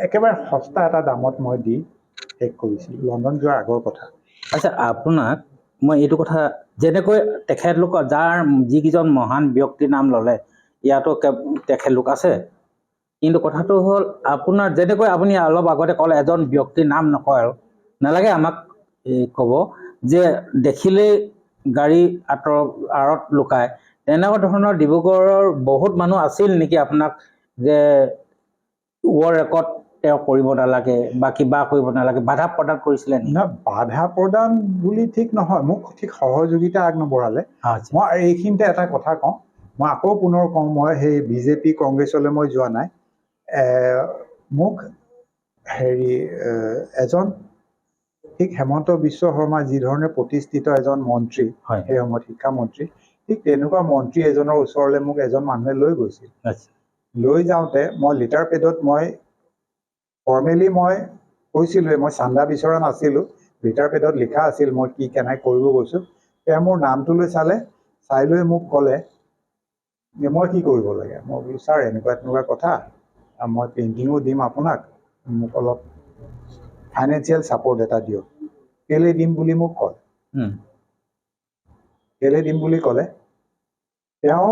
একেবাৰে সস্তা এটা দামত মই দি শেষ কৰিছিলোঁ লণ্ডন যোৱাৰ আগৰ কথা আচ্ছা আপোনাক মই এইটো কথা যেনেকৈ তেখেতলোকৰ যাৰ যিকেইজন মহান ব্যক্তিৰ নাম ল'লে ইয়াতো তেখেতলোক আছে কিন্তু কথাটো হ'ল আপোনাৰ যেনেকৈ আপুনি অলপ আগতে ক'লে এজন ব্যক্তিৰ নাম নকয় আৰু নালাগে আমাক ক'ব যে দেখিলেই গাড়ী আঁৰত লুকায় তেনেকুৱা ধৰণৰ ডিব্ৰুগড়ৰ বহুত মানুহ আছিল নেকি আপোনাক যে ৱৰ্ল্ড ৰেকৰ্ড তেওঁ কৰিব নালাগে বা কিবা কৰিব নালাগে বাধা প্ৰদান কৰিছিলে নেকি? না বাধা প্ৰদান বুলি ঠিক নহয় মোক ঠিক সহযোগিতা আগনবঢ়ালে মই এইখিনিতে এটা কথা কওঁ মই আকৌ পুনৰ কওঁ মই সেই বিজেপি কংগ্ৰেছলৈ মই যোৱা নাই মোক এজন ঠিক হেমন্ত বিশ্ব শৰ্মা যি ধৰণে প্ৰতিষ্ঠিত এজন মন্ত্ৰী সেই সময়ত শিক্ষামন্ত্ৰী ঠিক তেনেকুৱা মন্ত্ৰী এজনৰ ওচৰলৈ মোক এজন মানুহে লৈ গৈছিল লৈ যাওঁতে মই লিটাৰ পেডত মই ফৰ্মেলি মই কৈছিলোঁ মই চান্দা বিচৰা নাছিলোঁ লিটাৰ পেডত লিখা আছিল মই কি কেনেকৈ কৰিব গৈছোঁ তেওঁ মোৰ নামটোলৈ চাই লৈ মোক ক'লে যে মই কি কৰিব লাগে মই বোলো ছাৰ এনেকুৱা কথা মই পেইণ্টিঙো দিম আপোনাক মোক অলপ ফাইনেন্সিয়েল ছাপৰ্ট এটা দিয়ক কেলৈ দিম বুলি মোক ক'লে কেলৈ দিম বুলি ক'লে তেওঁ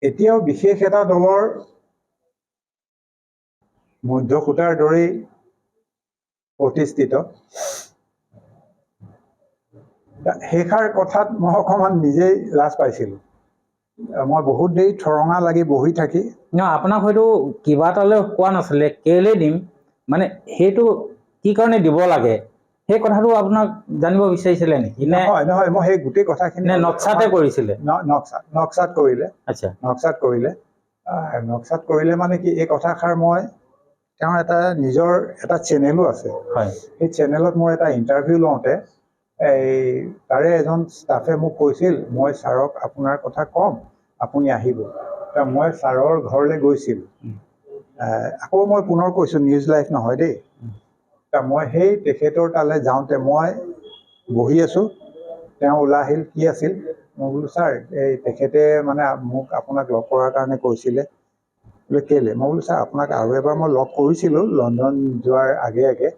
এতিয়াও বিশেষ এটা দলৰ মধ্যসূতাৰ দৰেই প্ৰতিষ্ঠিত সেইষাৰ কথাত মই অকণমান নিজেই লাজ পাইছিলোঁ মই বহুত দেৰি ঠৰঙা লাগি বহি থাকি আপোনাক হয়তো কিবা এটালৈ কোৱা নাছিলে কেলৈ দিম মানে সেইটো কি কাৰণে দিব লাগে সেই কথাটো আপোনাক জানিব বিচাৰিছিলে নেকি নহয় মই সেই গোটেই কথাখিনি নক্সাতে কৰিছিলে নক্সাত কৰিলে আচ্ছা নক্সাত কৰিলে মানে কি এই কথাষাৰ মই তেওঁৰ এটা নিজৰ এটা চেনেলো আছে সেই চেনেলত মই এটা ইণ্টাৰভিউ লওঁতে তাৰে এজন ষ্টাফে মোক কৈছিল মই ছাৰক আপোনাৰ কথা ক'ম আপুনি আহিব মই ছাৰৰ ঘৰলৈ গৈছিলোঁ আকৌ মই পুনৰ কৈছোঁ নিউজ লাইভ নহয় দেই মই সেই তেখেতৰ তালৈ যাওঁতে মই বহি আছোঁ তেওঁ ওলাই আহিল কি আছিল মই বোলো ছাৰ তেখেতে মানে মোক আপোনাক লগ কৰাৰ কাৰণে কৈছিলে বোলে কেলৈ মই বোলো ছাৰ আপোনাক আৰু এবাৰ মই লগ কৰিছিলোঁ লণ্ডন যোৱাৰ আগে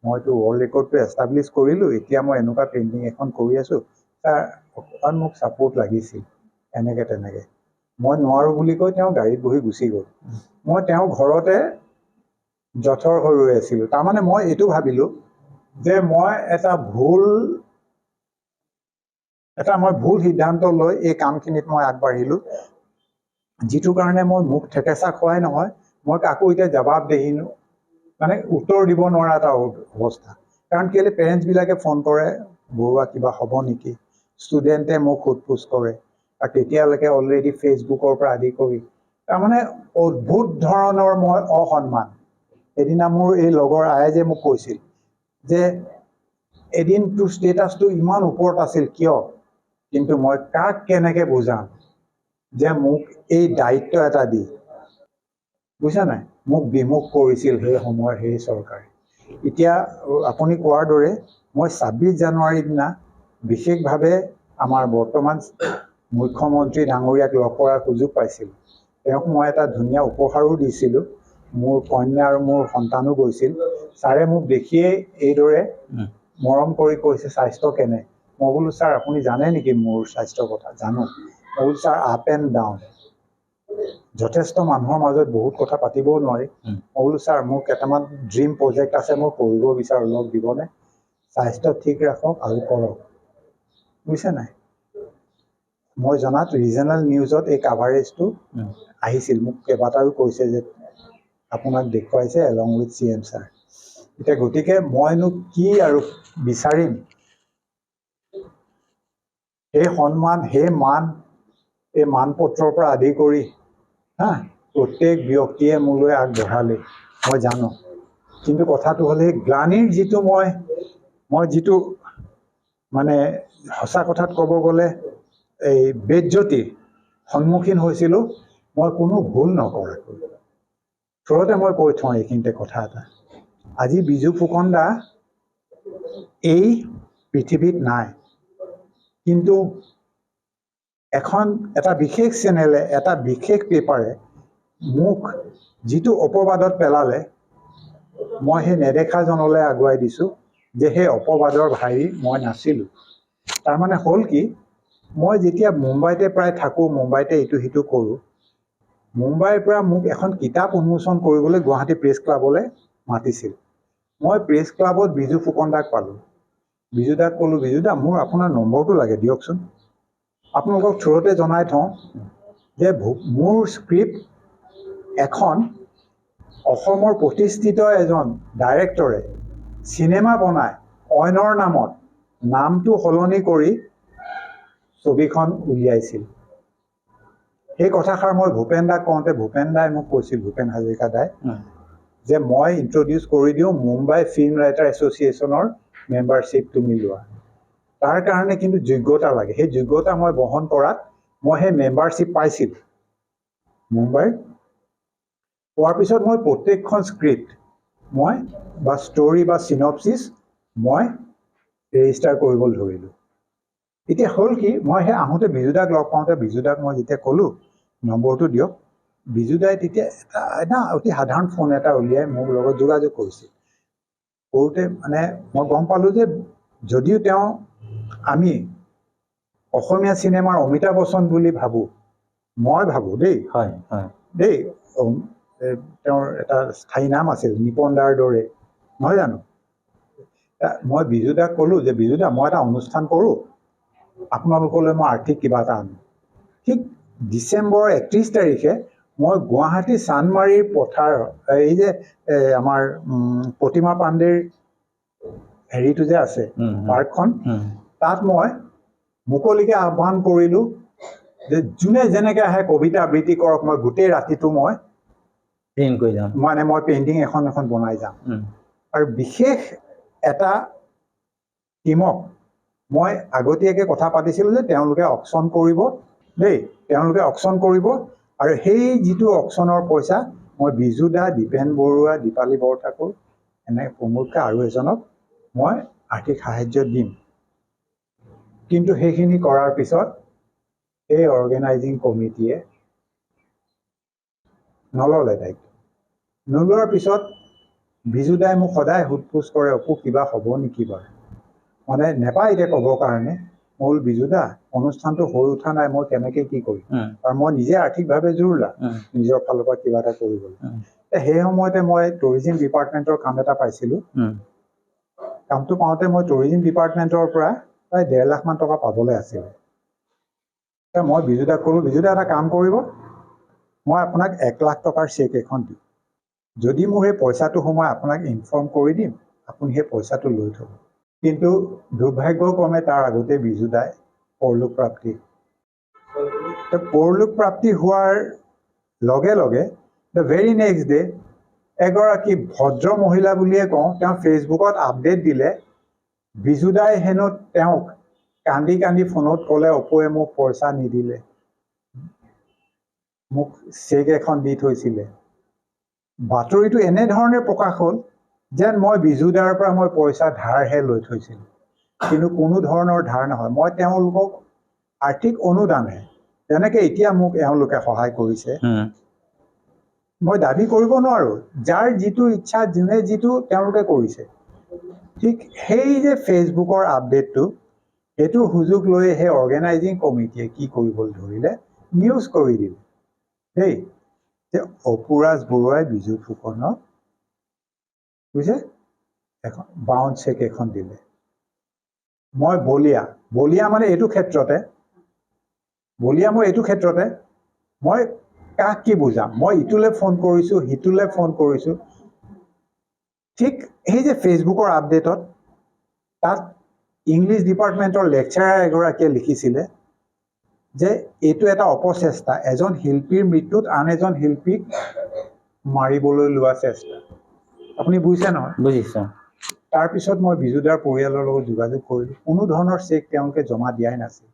মইতো ৱৰ্ল্ড ৰেকৰ্ডটো এষ্টাব্লিছ কৰিলোঁ এতিয়া মই এনেকুৱা পেইণ্টিং এখন কৰি আছোঁ ছাৰ অকণমান মোক ছাপোৰ্ট লাগিছিল তেনেকৈ মই নোৱাৰোঁ বুলি কৈ তেওঁ গাড়ীত বহি গুচি গ'ল মই তেওঁৰ ঘৰতে জঠৰ হৈ ৰৈ আছিলোঁ তাৰমানে মই এইটো ভাবিলোঁ যে মই ভুল সিদ্ধান্ত লৈ এই কামখিনিত মই আগবাঢ়িলোঁ যিটো কাৰণে মই মুখ ঠেকেচা খোৱাই নহয় মই কাকো এতিয়া জবাবদিহি মানে উত্তৰ দিব নোৱাৰা এটা অৱস্থা কাৰণ কেলৈ পেৰেণ্টছবিলাকে ফোন কৰে বৰুৱা কিবা হ'ব নেকি ষ্টুডেণ্টে মোক সোধ-পোছ কৰে আৰু তেতিয়ালৈকে অলৰেডি ফেচবুকৰ পৰা আদি কৰি তাৰমানে অদ্ভুত ধৰণৰ মই অসন্মান এদিনা মোৰ এই লগৰ আইজে মোক কৈছিল যে এদিন তোৰ ষ্টেটাছটো ইমান ওপৰত আছিল কিয় কিন্তু মই কাক কেনেকৈ বুজাম যে মোক এই দায়িত্ব এটা দি বুজিছা নাই মোক বিমুখ কৰিছিল সেই সময়ৰ সেই চৰকাৰে এতিয়া আপুনি কোৱাৰ দৰে মই ২৬ জানুৱাৰীৰ দিনা বিশেষভাৱে আমাৰ বৰ্তমান মুখ্যমন্ত্ৰী ডাঙৰীয়াক লগ কৰাৰ সুযোগ পাইছিলোঁ তেওঁক মই এটা ধুনীয়া উপহাৰো দিছিলোঁ মোৰ কন্যা আৰু মোৰ সন্তানো গৈছিল ছাৰে মোক দেখিয়েই এইদৰে মৰম কৰি কৈছে স্বাস্থ্য কেনে মই বোলো ছাৰ আপুনি জানে নেকি মোৰ স্বাস্থ্যৰ কথা জানো মই বোলো ছাৰ আপ এণ্ড ডাউন যথেষ্ট মানুহৰ মাজত বহুত কথা পাতিবও নোৱাৰি মই বোলো ছাৰ মোৰ কেইটামান ড্ৰিম প্ৰজেক্ট আছে মই কৰিব বিচাৰোঁ লগ দিবনে স্বাস্থ্য ঠিক ৰাখক আৰু কৰক বুজিছে নাই মই জনাত ৰিজনেল নিউজত এই কাভাৰেজটো আহিছিল মোক কেইবাটাও কৈছে যে আপোনাক দেখুৱাইছে এলং উইথ CM ছাৰ এতিয়া গতিকে মইনো কি আৰু বিচাৰিম সেই সন্মান সেই মান এই মানপত্ৰৰ পৰা আদি কৰি প্ৰত্যেক ব্যক্তিয়ে মোলৈ আগবঢ়ালে মই জানো কিন্তু কথাটো হ'ল সেই গ্লানিৰ যিটো মই মই যিটো মানে সঁচা কথাত ক'ব গ'লে এই বেজ্জতিৰ সন্মুখীন হৈছিলোঁ, মই কোনো ভুল নকৰাকৈ। থ্ৰতে মই কৈ থওঁ এইখিনিতে কথা এটা, আজি বিজু ফুকন দা এই পৃথিৱীত নাই, কিন্তু এটা বিশেষ চেনেলে, এটা বিশেষ পেপাৰে মোক যিটো অপবাদত পেলালে, মই সেই নেদেখাজনলৈ আগুৱাই দিছোঁ যে সেই অপবাদৰ ভাৰী মই নাছিলোঁ। তাৰমানে হ'ল কি, মই যেতিয়া মুম্বাইতে প্ৰায় থাকোঁ, মুম্বাইতে ইটো সিটো কৰোঁ, মুম্বাইৰ পৰা মোক এখন কিতাপ উন্মোচন কৰিবলৈ গুৱাহাটী প্ৰেছ ক্লাবলৈ মাতিছিল। মই প্ৰেছ ক্লাবত বিজু ফুকন দাক পালোঁ। বিজু দাক ক'লোঁ, বিজু দা মোৰ আপোনাৰ নম্বৰটো লাগে, দিয়কচোন। আপোনালোকক থ্ৰতে জনাই থওঁ যে মোৰ স্ক্ৰিপ্ট এখন অসমৰ প্ৰতিষ্ঠিত এজন ডাইৰেক্টৰে চিনেমা বনাই অইনৰ নামত নামটো সলনি কৰি ছবিখন উলিয়াইছিল। সেই কথাষাৰ মই ভূপেন দাক কওঁতে ভূপেন দাই মোক কৈছিল, ভূপেন হাজৰিকা দাই, যে মই ইন্ট্ৰডিউচ কৰি দিওঁ মুম্বাই ফিল্ম ৰাইটাৰ এছ'চিয়েশ্যনৰ মেম্বাৰশ্বিপ তুমি লোৱা। তাৰ কাৰণে কিন্তু যোগ্যতা লাগে। সেই যোগ্যতা মই বহন কৰাত মই সেই মেম্বাৰশ্বিপ পাইছিলোঁ মুম্বাইৰ। পোৱাৰ পিছত মই প্ৰত্যেকখন স্ক্ৰিপ্ট মই বা ষ্টৰি বা চিনপচিছ মই ৰেজিষ্টাৰ কৰিবলৈ ধৰিলোঁ। এতিয়া হ'ল কি, মই সেই আহোঁতে বিজুদাক লগ পাওঁতে বিজুদাক মই যেতিয়া ক'লোঁ নম্বৰটো দিয়ক, বিজুদাই তেতিয়া এটা অতি সাধাৰণ ফোন এটা উলিয়াই মোৰ লগত যোগাযোগ কৰিছিল। কৰোঁতে মানে মই গম পালোঁ যে যদিও তেওঁ আমি অসমীয়া চিনেমাৰ অমিতাভ বচ্চন বুলি ভাবোঁ, মই ভাবোঁ দেই, তেওঁৰ এটা স্থায়ী নাম আছিল নিপন দাৰ দৰে, নহয় জানো? মই বিজুদাক ক'লোঁ যে বিজুদা মই এটা অনুষ্ঠান কৰোঁ, আপোনালোকলৈ মই আৰ্থিক কিবা এটা আনো। ঠিক ডিচেম্বৰ 31 তাৰিখে মই গুৱাহাটী চানমাৰীৰ পথাৰ, এই যে আমাৰ প্ৰতিমা পাণ্ডেৰ হেৰিটো যে আছে পাৰ্কখন, তাত মই মুকলিকে আহ্বান কৰিলোঁ যে যোনে যেনেকৈ আহে কবিতা আবৃত্তি কৰক, মই গোটেই ৰাতিটো মই মানে মই পেইণ্টিং এখন বনাই যাম। আৰু বিশেষ এটা টীমক মই আগতীয়াকৈ কথা পাতিছিলোঁ যে তেওঁলোকে অকশ্যন কৰিব দেই, তেওঁলোকে অকশ্যন কৰিব, আৰু সেই যিটো অকশ্যনৰ পইচা মই বিজু দা, দীপেন বৰুৱা, দীপালী বৰঠাকুৰ, প্ৰমুখ্যে আৰু এজনক মই আৰ্থিক সাহাৰ্য দিম। কিন্তু সেইখিনি কৰাৰ পিছত এই অৰ্গেনাইজিং কমিটিয়ে নল'লে দায়িত্ব। নোলোৱাৰ পিছত বিজুদাই মোক সদায় সোধ পোছ কৰে, অপু কিবা হ'ব নেকি বাৰু, মানে নেপায় এতিয়া ক'বৰ কাৰণে। মই বোলো বিজুদা অনুষ্ঠানটো হৈ উঠা নাই, মই কেনেকৈ কি কৰিম, আৰু মই নিজে আৰ্থিকভাৱে জোৰলা নিজৰ ফালৰ পৰা কিবা এটা কৰিবলৈ। সেই সময়তে মই টুৰিজিম ডিপাৰ্টমেণ্টৰ কাম এটা পাইছিলোঁ। কামটো পাওঁতে মই টুৰিজিম ডিপাৰ্টমেণ্টৰ পৰা প্ৰায় 1.5 লাখ মান টকা পাবলৈ আছিলে। মই বিজুদাক ক'লোঁ, বিজুদা এটা কাম কৰিব, মই আপোনাক 1 লাখ টকাৰ চেক এখন দিম, যদি মোৰ সেই পইচাটো সোমাই আপোনাক ইনফৰ্ম কৰি দিম, আপুনি সেই পইচাটো লৈ থ'ব। কিন্তু দুৰ্ভাগ্যক্ৰমে তাৰ আগতে বিজুদাই পৰলোক প্ৰাপ্তি হোৱাৰ লগে লগে দ্য ভেৰি নেক্সট ডে এগৰাকী ভদ্ৰ মহিলা বুলিয়ে কওঁ, তেওঁ ফেচবুকত আপডেট দিলে বিজুদাই হেনো তেওঁক কান্দি কান্দি ফোনত ক'লে, অপুৱে মোক পইচা নিদিলে, মোক চেক এখন দি থৈছিলে। বাতৰিটো এনেধৰণে প্ৰকাশ হ'ল যেন মই বিজুদাৰ পৰা মই পইচা ধাৰহে লৈ থৈছিলোঁ, কিন্তু কোনো ধৰণৰ ধাৰ নহয়। মই তেওঁলোকক আৰ্থিক অনুদানে, যেনেকৈ এতিয়া মোক এওঁলোকে সহায় কৰিছে, মই দাবী কৰিব নোৱাৰোঁ, যাৰ যিটো ইচ্ছা যোনে যিটো তেওঁলোকে কৰিছে। ঠিক সেই যে ফেচবুকৰ আপডেটটো, সেইটো সুযোগ লৈ সেই অৰ্গেনাইজিং কমিটিয়ে কি কৰিবলৈ ধৰিলে, নিউজ কৰি দিলে দেই, যে অপুৰাজ বৰুৱাই বিজু ফুকনক বুজিছে এখন বাউন্স চেক এখন দিলে। মই বলিয়া মানে এইটো ক্ষেত্ৰতে, মই কাক কি বুজাম, মই ইটোলৈ ফোন কৰিছোঁ, সিটোলৈ ফোন কৰিছোঁ। ঠিক সেই যে ফেচবুকৰ আপডেটত তাত ইংলিছ ডিপাৰ্টমেণ্টৰ লেকচাৰাৰ এগৰাকীয়ে লিখিছিলে যে এইটো এটা অপচেষ্টা, এজন শিল্পীৰ মৃত্যুত আন এজন শিল্পীক মাৰিবলৈ লোৱা চেষ্টা। আপুনি বুজিছে নহয়? বুজিছোঁ। তাৰপিছত মই বিজুদাৰ পৰিয়ালৰ লগত যোগাযোগ কৰিলোঁ। কোনো ধৰণৰ চেক তেওঁলোকে জমা দিয়াই নাছিল।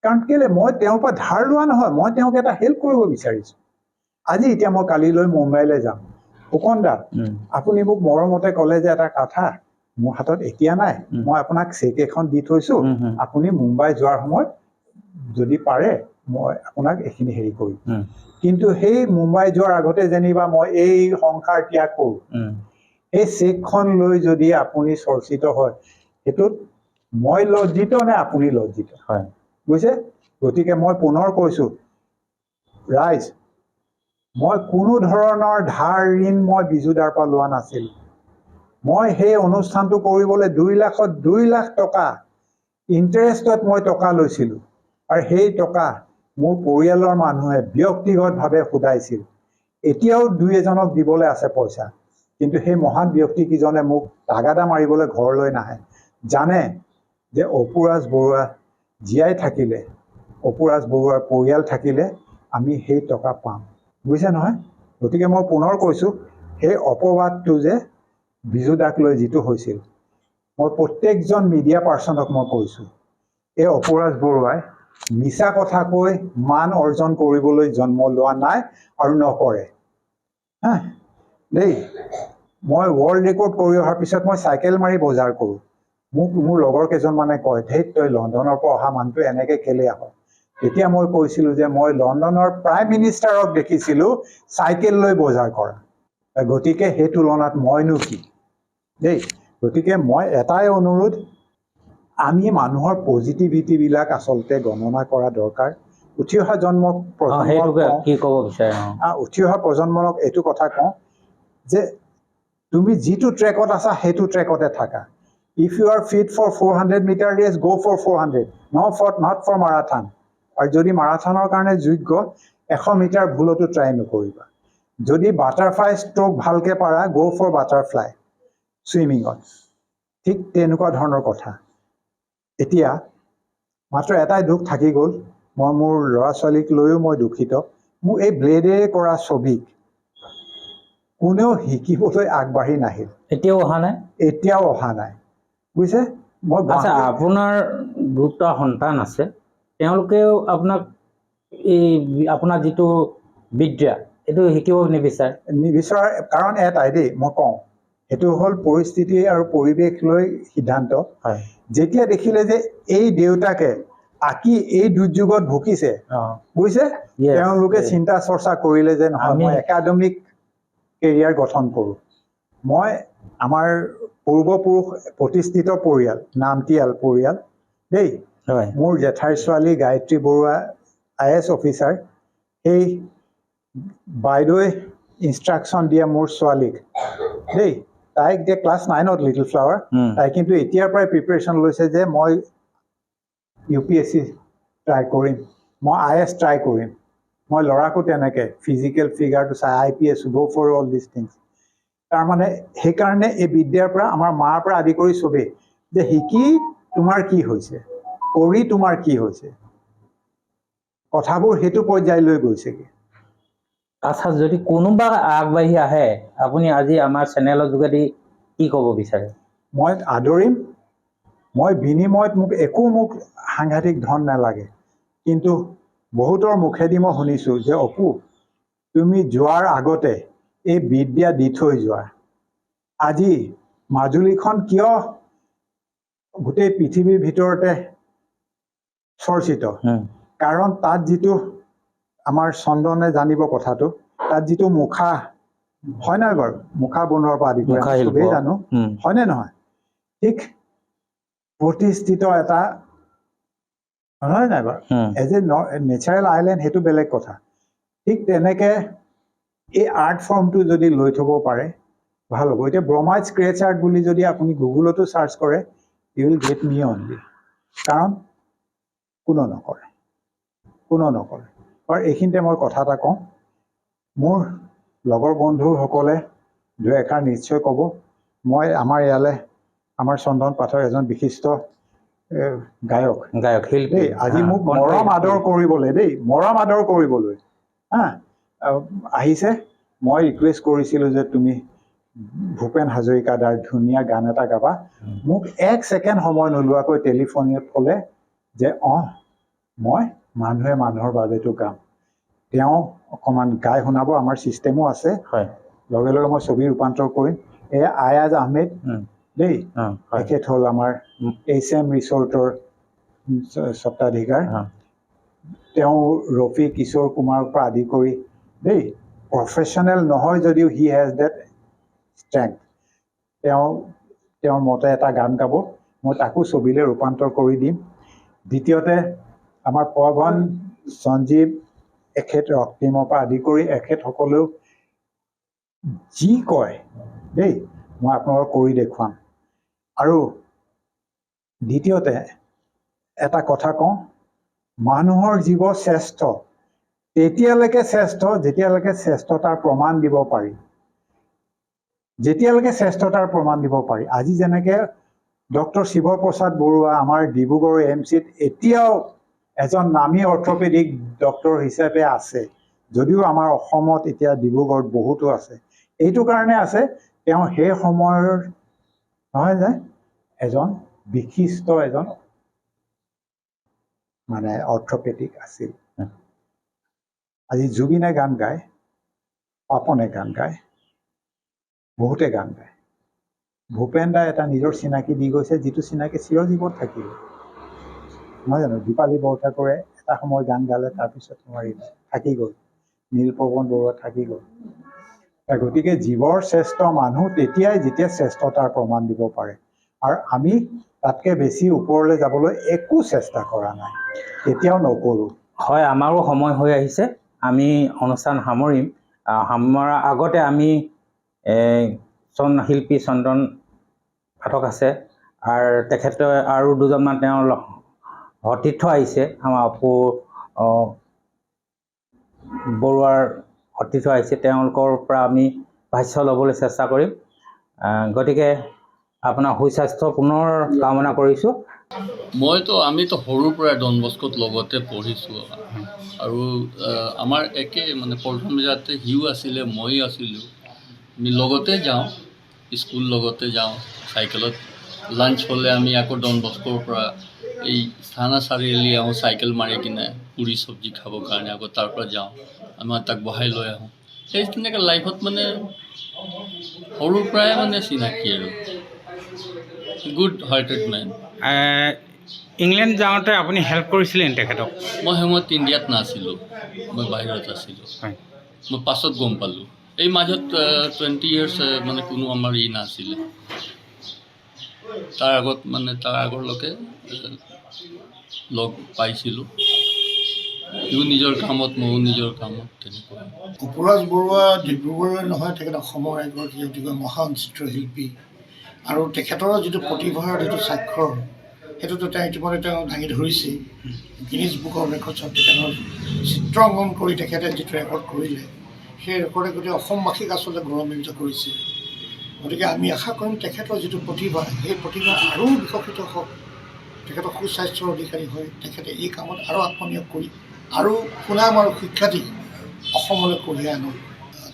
কাৰণ কেলে মই তেওঁৰ পৰা ধাৰ লোৱা নহয়, মই তেওঁক এটা হেল্প কৰিব বিচাৰিছোঁ। আজি এতিয়া মই কালিলৈ মুম্বাইলৈ যাম, ফুকন দা আপুনি মোক মৰমতে ক'লে যে এটা কথা, মোৰ হাতত এতিয়া নাই, মই আপোনাক চেক এখন দি থৈছোঁ, আপুনি মুম্বাই যোৱাৰ সময়ত যদি পাৰে মই আপোনাক এইখিনি হেৰি কৰিম। কিন্তু সেই মুম্বাই যোৱাৰ আগতে যেনিবা মই এই সংসাৰ ত্যাগ কৰোঁ, এই চেকখন লৈ যদি আপুনি চৰ্চিত হয়, সেইটোত মই লজ্জিত নে আপুনি লজ্জিত? হয়, বুজিছে? গতিকে মই পুনৰ কৈছোঁ, ৰাইজ, মই কোনো ধৰণৰ ধাৰ ঋণ মই বিজুদাৰ পৰা লোৱা নাছিলোঁ। মই সেই অনুষ্ঠানটো কৰিবলৈ 2 লাখ টকা ইণ্টাৰেষ্টত মই টকা লৈছিলোঁ, আৰু সেই টকা মোৰ পৰিয়ালৰ মানুহে ব্যক্তিগতভাৱে সোধাইছিল। এতিয়াও 2-এজনক দিবলৈ আছে পইচা, কিন্তু সেই মহান ব্যক্তিকেইজনে মোক তাগাদা মাৰিবলৈ ঘৰলৈ নাহে। জানে যে অপুৰাজ বৰুৱা জীয়াই থাকিলে, অপুৰাজ বৰুৱাৰ পৰিয়াল থাকিলে আমি সেই টকা পাম। বুজিছে নহয়? গতিকে মই পুনৰ কৈছোঁ, সেই অপবাদটো যে বিজুদাক লৈ যিটো হৈছিল, মই প্ৰত্যেকজন মিডিয়া পাৰ্চনক মই কৈছোঁ, এই অপুৰাজ বৰুৱাই মিছা কথা কৈ মান অৰ্জন কৰিবলৈ জন্ম লোৱা নাই আৰু নকৰে। হা দেই, মই ৱৰ্ল্ড ৰেকৰ্ড কৰি অহাৰ পিছত মই চাইকেল মাৰি বজাৰ কৰোঁ। মোক মোৰ লগৰ কেইজনমানে কয়, ধেইত তই লণ্ডনৰ পৰা অহা মানুহটো এনেকৈ কেলে আহ? তেতিয়া মই কৈছিলোঁ যে মই লণ্ডনৰ প্ৰাইম মিনিষ্টাৰক দেখিছিলোঁ চাইকেল লৈ বজাৰ কৰা। গতিকে সেই তুলনাত মইনো কি দেই। গতিকে মই এটাই অনুৰোধ, আমি মানুহৰ পজিটিভিটিবিলাক আচলতে গণনা কৰা দৰকাৰ। উঠি অহা জন্মক কি ক'ব বিচাৰে? উঠি অহা প্ৰজন্মক এইটো কথা কওঁ যে তুমি যিটো ট্ৰেকত আছা সেইটো ট্ৰেকতে থাকা। If you are fit for 400 metre race, go' for 400, not for marathon. আৰু যদি মাৰাথানৰ কাৰণে যোগ্য, 100 মিটাৰ ভুলতো ট্ৰাই নকৰিবা। যদি বাটাৰফ্লাই ষ্ট্ৰক ভালকৈ পাৰা, গ' ফৰ বাটাৰফ্লাই চুইমিঙত। ঠিক তেনেকুৱা ধৰণৰ কথা। এতিয়া মাত্ৰ এটাই দুখ থাকি গ'ল, মই মোৰ ল'ৰা ছোৱালীক লৈও মই দুখিত। মোৰ এই ব্লেডেৰে কৰা ছবিক কোনেও শিকিবলৈ আগবাঢ়ি নাহিল। এতিয়াও অহা নাই। বুজিছে? মই আচ্ছা, আপোনাৰ 2টা সন্তান আছে, তেওঁলোকেও আপোনাক এই আপোনাৰ যিটো বিদ্যা এইটো শিকিব নিবিচাৰ কাৰণ এটাই দেই, মই কওঁ, সেইটো হ'ল পৰিস্থিতি আৰু পৰিৱেশ লৈ সিদ্ধান্ত। যেতিয়া দেখিলে যে এই দেউতাকে আকি এই দুৰ্যোগত ভুগিছে, বুজিছে, তেওঁলোকে চিন্তা চৰ্চা কৰিলে যে নহয়, মই একাডেমিক কেৰিয়াৰ গঠন কৰোঁ। মই আমাৰ পূৰ্বপুৰুষ প্ৰতিষ্ঠিত পৰিয়াল, নামতিয়াল পৰিয়াল দেই। মোৰ জেঠাইৰ ছোৱালী গায়ত্ৰী বৰুৱা IAS অফিচাৰ। সেই বাইদেৱে ইনষ্ট্ৰাকশ্যন দিয়ে মোৰ ছোৱালীক দেই। তাইক এতিয়া ক্লাছ 9ত, লিটল ফ্লাৱাৰ। তাই কিন্তু এতিয়াৰ পৰাই প্ৰিপেৰেশ্যন লৈছে যে মই UPSC ট্ৰাই কৰিম, মই IAS ট্ৰাই কৰিম। মই ল'ৰাকো তেনেকৈ ফিজিকেল ফিগাৰটো চাই IPS, গ' ফৰ অল দিছ থিংছ। তাৰমানে সেইকাৰণে এই বিদ্যাৰ পৰা, আমাৰ মাৰ পৰা আদি কৰি চবেই, যে শিকি তোমাৰ কি হৈছে, কৰি তোমাৰ কি হৈছে, কথাবোৰ সেইটো পৰ্যায়লৈ গৈছেগৈ। আচ্ছা, যদি কোনোবা আগবাঢ়ি আহে, আপুনি আজি আমাৰ চেনেলৰ যোগেদি কি ক'ব বিচাৰে? মই আদৰিম। মই বিনিময়ত মোক সাংঘাতিক ধন নালাগে, কিন্তু বহুতৰ মুখেদি মই শুনিছোঁ যে অপু, তুমি যোৱাৰ আগতে এই বিদ্যা দি থৈ যোৱা। আজি মাজুলীখন কিয় গোটেই পৃথিৱীৰ ভিতৰতে চৰ্চিত? কাৰণ তাত যিটো, আমাৰ চন্দনে জানিব কথাটো, তাত যিটো মুখা হয় নহয় বাৰু, মুখা বনোৱাৰ পৰা আদি কৰি চবেই জানো, হয়নে নহয়? ঠিক প্ৰতিষ্ঠিত এটা, হয় নাই বাৰু? এজ এ নেচাৰেল আইলেণ্ড, সেইটো বেলেগ কথা। ঠিক তেনেকে এই আৰ্ট ফৰ্মটো যদি লৈ থ'ব পাৰে ভাল হ'ব। এতিয়া ব্ৰমাইড স্ক্ৰেচ আৰ্ট বুলি যদি আপুনি গুগলতো চাৰ্চ কৰে, you will get me only. কাৰণ কোনো নকৰে। আৰু এইখিনিতে মই কথা এটা কওঁ, মোৰ লগৰ বন্ধুসকলে 2 এষাৰ নিশ্চয় ক'ব। মই আমাৰ ইয়ালৈ, আমাৰ চন্দন পাঠক এজন বিশিষ্ট গায়ক শিল্পী দেই, আজি মোক মৰম আদৰ কৰিবলৈ হা আহিছে। মই ৰিকুৱেষ্ট কৰিছিলোঁ যে তুমি ভূপেন হাজৰিকাদাৰ ধুনীয়া গান এটা গাবা, মোক 1 ছেকেণ্ড সময় নোলোৱাকৈ টেলিফোনত ক'লে যে মই মানুহে মানুহৰ বাবেতো গাম। তেওঁ অকণমান গাই শুনাব, আমাৰ ছিষ্টেমো আছে, হয় লগে লগে মই ছবি ৰূপান্তৰ কৰিম। এয়া আয়াজ আহমেদ দেই, তেখেত হ'ল আমাৰ HM ৰিচৰ্টৰ স্বত্বাধিকাৰ। তেওঁ ৰফি কিশোৰ কুমাৰৰ পৰা আদি কৰি দেই, প্ৰফেশ্যনেল নহয় যদিও হি হেজ ডেট ষ্ট্ৰেংথ। তেওঁৰ মতে এটা গান গাব, মই তাকো ছবিলৈ ৰূপান্তৰ কৰি দিম। দ্বিতীয়তে আমাৰ পৱন সঞ্জীৱ, এখেত ৰক্তিমৰ পৰা আদি কৰি এখেতসকলেও যি কয় দেই, মই আপোনালোকক কৰি দেখুৱাম। আৰু দ্বিতীয়তে এটা কথা কওঁ, মানুহৰ জীৱ শ্ৰেষ্ঠ তেতিয়ালৈকে শ্ৰেষ্ঠ যেতিয়ালৈকে শ্ৰেষ্ঠতাৰ প্ৰমাণ দিব পাৰি। আজি যেনেকৈ ডক্টৰ শিৱ প্ৰসাদ বৰুৱা আমাৰ ডিব্ৰুগড় AMCত এতিয়াও এজন নামী অৰ্থপেডিক ডক্টৰ হিচাপে আছে, যদিও আমাৰ অসমত এতিয়া ডিব্ৰুগড়ত বহুতো আছে। এইটো কাৰণে আছে, তেওঁ সেই সময়ৰ নহয় যে এজন বিশিষ্ট মানে অৰ্থপেডিক আছিল। আজি জুবিনে গান গায়, পাপনে গান গায়, বহুতে গান গায়। ভূপেন দাই এটা নিজৰ চিনাকি দি গৈছে, যিটো চিনাকি চিৰজীৱন থাকিব, নহয় জানো? দীপালী বৰঠাকুৰে এটা সময় গান গালে, তাৰপিছত নোৱাৰিলে, থাকি গ'ল। নীলপৱন বৰুৱা থাকি গ'ল। গতিকে জীৱৰ শ্ৰেষ্ঠ মানুহ তেতিয়াই যেতিয়া শ্ৰেষ্ঠতাৰ প্ৰমাণ দিব পাৰে। আৰু আমি তাতকৈ বেছি ওপৰলৈ যাবলৈ একো চেষ্টা কৰা নাই, এতিয়াও নকৰোঁ। হয়, আমাৰো সময় হৈ আহিছে, আমি অনুষ্ঠান সামৰিম। সামৰাৰ আগতে আমি শিল্পী চন্দন পাঠক আছে, আৰু তেখেতে আৰু দুজনমান তেওঁৰ সতীৰ্থ আহিছে, আমাৰ অপু বৰুৱাৰ সতীৰ্থ আহিছে, তেওঁলোকৰ পৰা আমি ভাষ্য ল'বলৈ চেষ্টা কৰিম। গতিকে আপোনাৰ সুস্বাস্থ্য পুনৰ কামনা কৰিছোঁ। আমিতো সৰুৰ পৰাই ডন বস্কোত লগতে পঢ়িছোঁ, আৰু আমাৰ একে মানে প্ৰথম যাতে সিও আছিলে ময়ো আছিলোঁ, আমি লগতে যাওঁ, স্কুল লগতে যাওঁ, চাইকেলত লাঞ্চ হ'লে আমি আকৌ ডন বস্কোৰ পৰা এই থানা চাৰিআলি আহোঁ, চাইকেল মাৰি কিনে পুৰি চব্জি খাবৰ কাৰণে, আকৌ তাৰ পৰা যাওঁ, আমাৰ তাক বহাই লৈ আহোঁ। সেই তেনেকৈ লাইফত মানে সৰুৰ পৰাই মানে চিনাকি আৰু গুড হাৰ্টেড মেন। ইংলেণ্ড যাওঁতে আপুনি হেল্প কৰিছিলে নেকি তেখেতক? মই সময়ত ইণ্ডিয়াত নাছিলোঁ, মই বাহিৰত আছিলোঁ। মই পাছত গম পালোঁ, এই মাজত 20 years মানে কোনো আমাৰ নাছিলে। তাৰ আগৰলৈকে লগ পাইছিলোঁ, সিও নিজৰ কামত, ময়ো নিজৰ কামত, তেনেকুৱা। অপুৰাজ বৰুৱা ডিব্ৰুগড়ৰে নহয়, তেখেত অসমৰ এগৰাকী অতিকৈ মহান চিত্ৰশিল্পী, আৰু তেখেতৰ যিটো প্ৰতিভাৰ যিটো স্বাক্ষৰ, সেইটোতো ইতিমধ্যে তেওঁ দাঙি ধৰিছে। গিনিজ বুক অফ ৰেকৰ্ডছত তেখেতৰ চিত্ৰ অংকন কৰি তেখেতে যিটো ৰেকৰ্ড কৰিলে, সেই ৰেকৰ্ডে গোটেই অসমবাসীক আচলতে গৌৰৱান্বিত কৰিছে। গতিকে আমি আশা কৰিম তেখেতৰ যিটো প্ৰতিভা, সেই প্ৰতিভা আৰু বিকশিত হওক, তেখেতৰ সুস্বাস্থ্যৰ অধিকাৰী হয়, তেখেতে এই কামত আৰু আত্মনিয়োগ কৰি আৰু সুনাম আৰু সুখ্যাতি অসমলৈ কঢ়িয়াই আনক।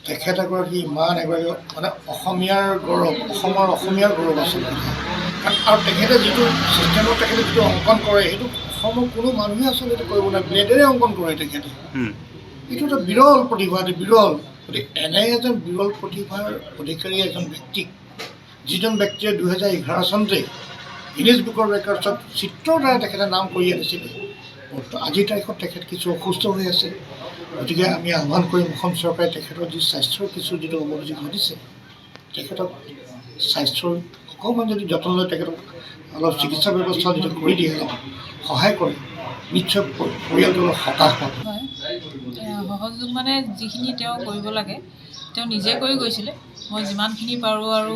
তেখেত এগৰাকী ইমান এগৰাকী মানে অসমীয়াৰ গৌৰৱ, অসমীয়াৰ গৌৰৱ আচলতে। আৰু তেখেতে যিটো ছিষ্টেমত তেখেতে যিটো অংকন কৰে, সেইটো অসমৰ কোনো মানুহে আচলতে কৰিব নোৱাৰে, ব্লেডেৰে অংকন কৰে তেখেতে। এইটো এটা বিৰল প্ৰতিভা, বিৰল। গতিকে এনে এজন বিৰল প্ৰতিভাৰ অধিকাৰী এজন ব্যক্তিক, যিজন ব্যক্তিয়ে 2011 চনতে গিনিজ বুকৰ ৰেকৰ্ডছত চিত্ৰৰ দ্বাৰা তেখেতে নাম কৰি আনিছিলে, আজিৰ তাৰিখত তেখেত কিছু অসুস্থ হৈ আছে। গতিকে আমি আহ্বান কৰিম অসম চৰকাৰে তেখেতৰ যি স্বাস্থ্যৰ যিটো অৱনতি ঘটিছে, তেখেতক স্বাস্থ্যৰ অকণমান যদি যত্ন লয়, তেখেতক অলপ চিকিৎসা ব্যৱস্থা যদি কৰি দিয়ে, অলপ সহায় কৰে, নিশ্চয় পৰিয়ালটো অলপ সকাহ পাব। সহযোগ মানে যিখিনি তেওঁ কৰিব লাগে তেওঁ নিজে কৰি গৈছিলে, মই যিমানখিনি পাৰোঁ আৰু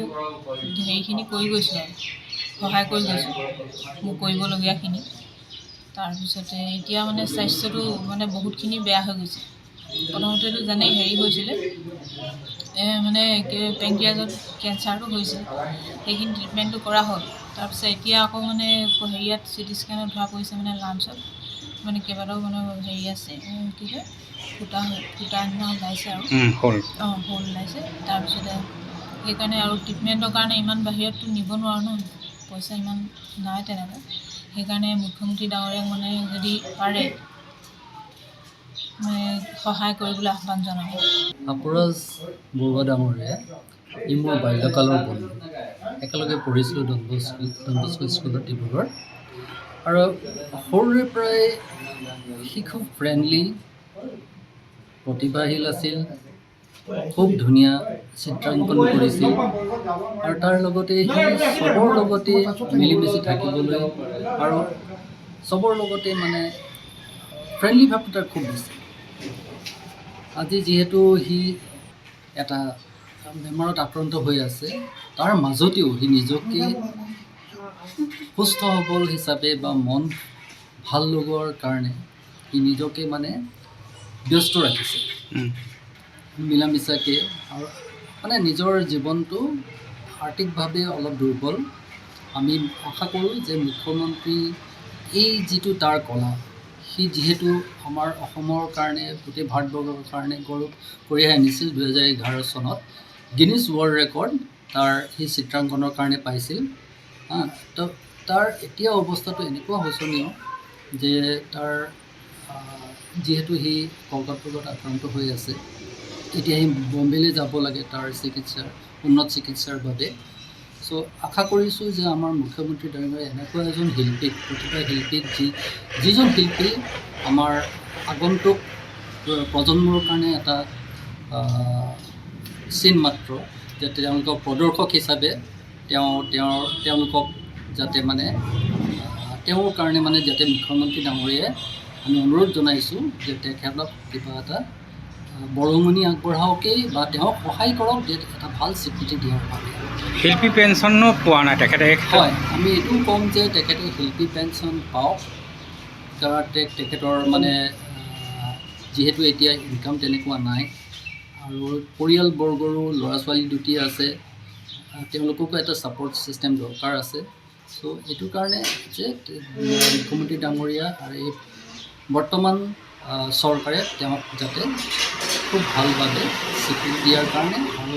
হেৰিখিনি কৰি গৈছোঁ, আৰু সহায় কৰি গৈছোঁ মোক কৰিবলগীয়াখিনি। তাৰপিছতে এতিয়া মানে স্বাস্থ্যটো মানে বহুতখিনি বেয়া হৈ গৈছে। প্ৰথমতেতো জানেই হেৰি হৈছিলে, মানে পেংক্ৰিয়াজত কেঞ্চাৰটো হৈছিল, সেইখিনি ট্ৰিটমেণ্টটো কৰা হ'ল। তাৰপিছত এতিয়া আকৌ মানে হেৰিয়াত CT স্কেনত ধৰা পৰিছে, মানে লাঞ্চত মানে কেইবাটাও মানে হেৰি আছে, কি কয় ফুটা নিচিনা ওলাইছে আৰু হ'ল ওলাইছে। তাৰপিছতে সেইকাৰণে আৰু ট্ৰিটমেণ্টৰ কাৰণে ইমান বাহিৰততো নিব নোৱাৰোঁ ন, পইচা ইমান নাই তেনেকৈ। সেইকাৰণে মুখ্যমন্ত্ৰী ডাঙৰীয়াক মানে যদি পাৰে মানে সহায় কৰিবলৈ আহ্বান জনাব। অপৰাজ বৰুৱা ডাঙৰীয়া ই মোৰ বাল্যকালৰ বন্ধু। একেলগে পঢ়িছিলোঁ ডন বস্কো স্কুলত ডিব্ৰুগড়। আৰু সৰুৰে পৰাই সি খুব ফ্ৰেণ্ডলি, প্ৰতিভাশীল আছিল, খুব ধুনীয়া চিত্ৰাংকন কৰিছিল আৰু তাৰ লগতে সি চবৰ লগতে মিলিমিচি থাকিবলৈ আৰু চবৰ লগতে মানে ফ্ৰেণ্ডলি ভাৱটো তাৰ খুব বেছি। আজি যিহেতু সি এটা বেমাৰত আক্ৰান্ত হৈ আছে, তাৰ মাজতেও সি নিজকে সুস্থ সবল হিচাপে বা মন ভাল লগোৱাৰ কাৰণে সি নিজকে মানে ব্যস্ত ৰাখিছে মিলা মিছাকৈ। আৰু মানে নিজৰ জীৱনটো আৰ্থিকভাৱে অলপ দুৰ্বল। আমি আশা কৰোঁ যে মুখ্যমন্ত্ৰী এই যিটো তাৰ কলা, সি যিহেতু আমাৰ অসমৰ কাৰণে গোটেই ভাৰতবৰ্ষৰ কাৰণে গৌৰৱ কঢ়িয়াই আনিছিল 2011 চনত গিনিজ ৱৰ্ল্ড ৰেকৰ্ড তাৰ সেই চিত্ৰাংকনৰ কাৰণে পাইছিল। তো তাৰ এতিয়া অৱস্থাটো এনেকুৱা শোচনীয় যে তাৰ যিহেতু সি কৰ্কট ৰোগত আক্ৰান্ত হৈ আছে, এতিয়া সি বম্বেলৈ যাব লাগে তাৰ উন্নত চিকিৎসাৰ বাবে। চ' আশা কৰিছোঁ যে আমাৰ মুখ্যমন্ত্ৰী ডাঙৰীয়াই এনেকুৱা এজন শিল্পীক, প্ৰতিভা শিল্পীক, যিজন শিল্পী আমাৰ আগন্তুক প্ৰজন্মৰ কাৰণে এটা চিন মাত্ৰ, যে তেওঁলোকক প্ৰদৰ্শক হিচাপে তেওঁলোকক যাতে মানে তেওঁৰ কাৰণে মানে যাতে মুখ্যমন্ত্ৰী ডাঙৰীয়াই আমি অনুৰোধ জনাইছোঁ যে তেখেতক কিবা এটা বৰঙণি আগবঢ়াওকেই বা তেওঁক সহায় কৰক যে এটা ভাল স্বীকৃতি দিয়াৰ বাবে। শিল্পী পেঞ্চনো পোৱা নাই তেখেতে? হয়, আমি এইটোও ক'ম যে তেখেতে শিল্পী পেঞ্চন পাওক, কাৰণ তেখেতৰ মানে যিহেতু এতিয়া ইনকাম তেনেকুৱা নাই আৰু পৰিয়ালবৰ্গৰো ল'ৰা ছোৱালী দুটি আছে, তেওঁলোককো এটা ছাপৰ্ট ছিষ্টেম দৰকাৰ আছে। চ' এইটো কাৰণে যে মুখ্যমন্ত্ৰী ডাঙৰীয়া আৰু এই বৰ্তমান চৰকাৰে তেওঁক যাতে খুব ভালভাৱে স্বীকৃতি দিয়াৰ কাৰণে আৰু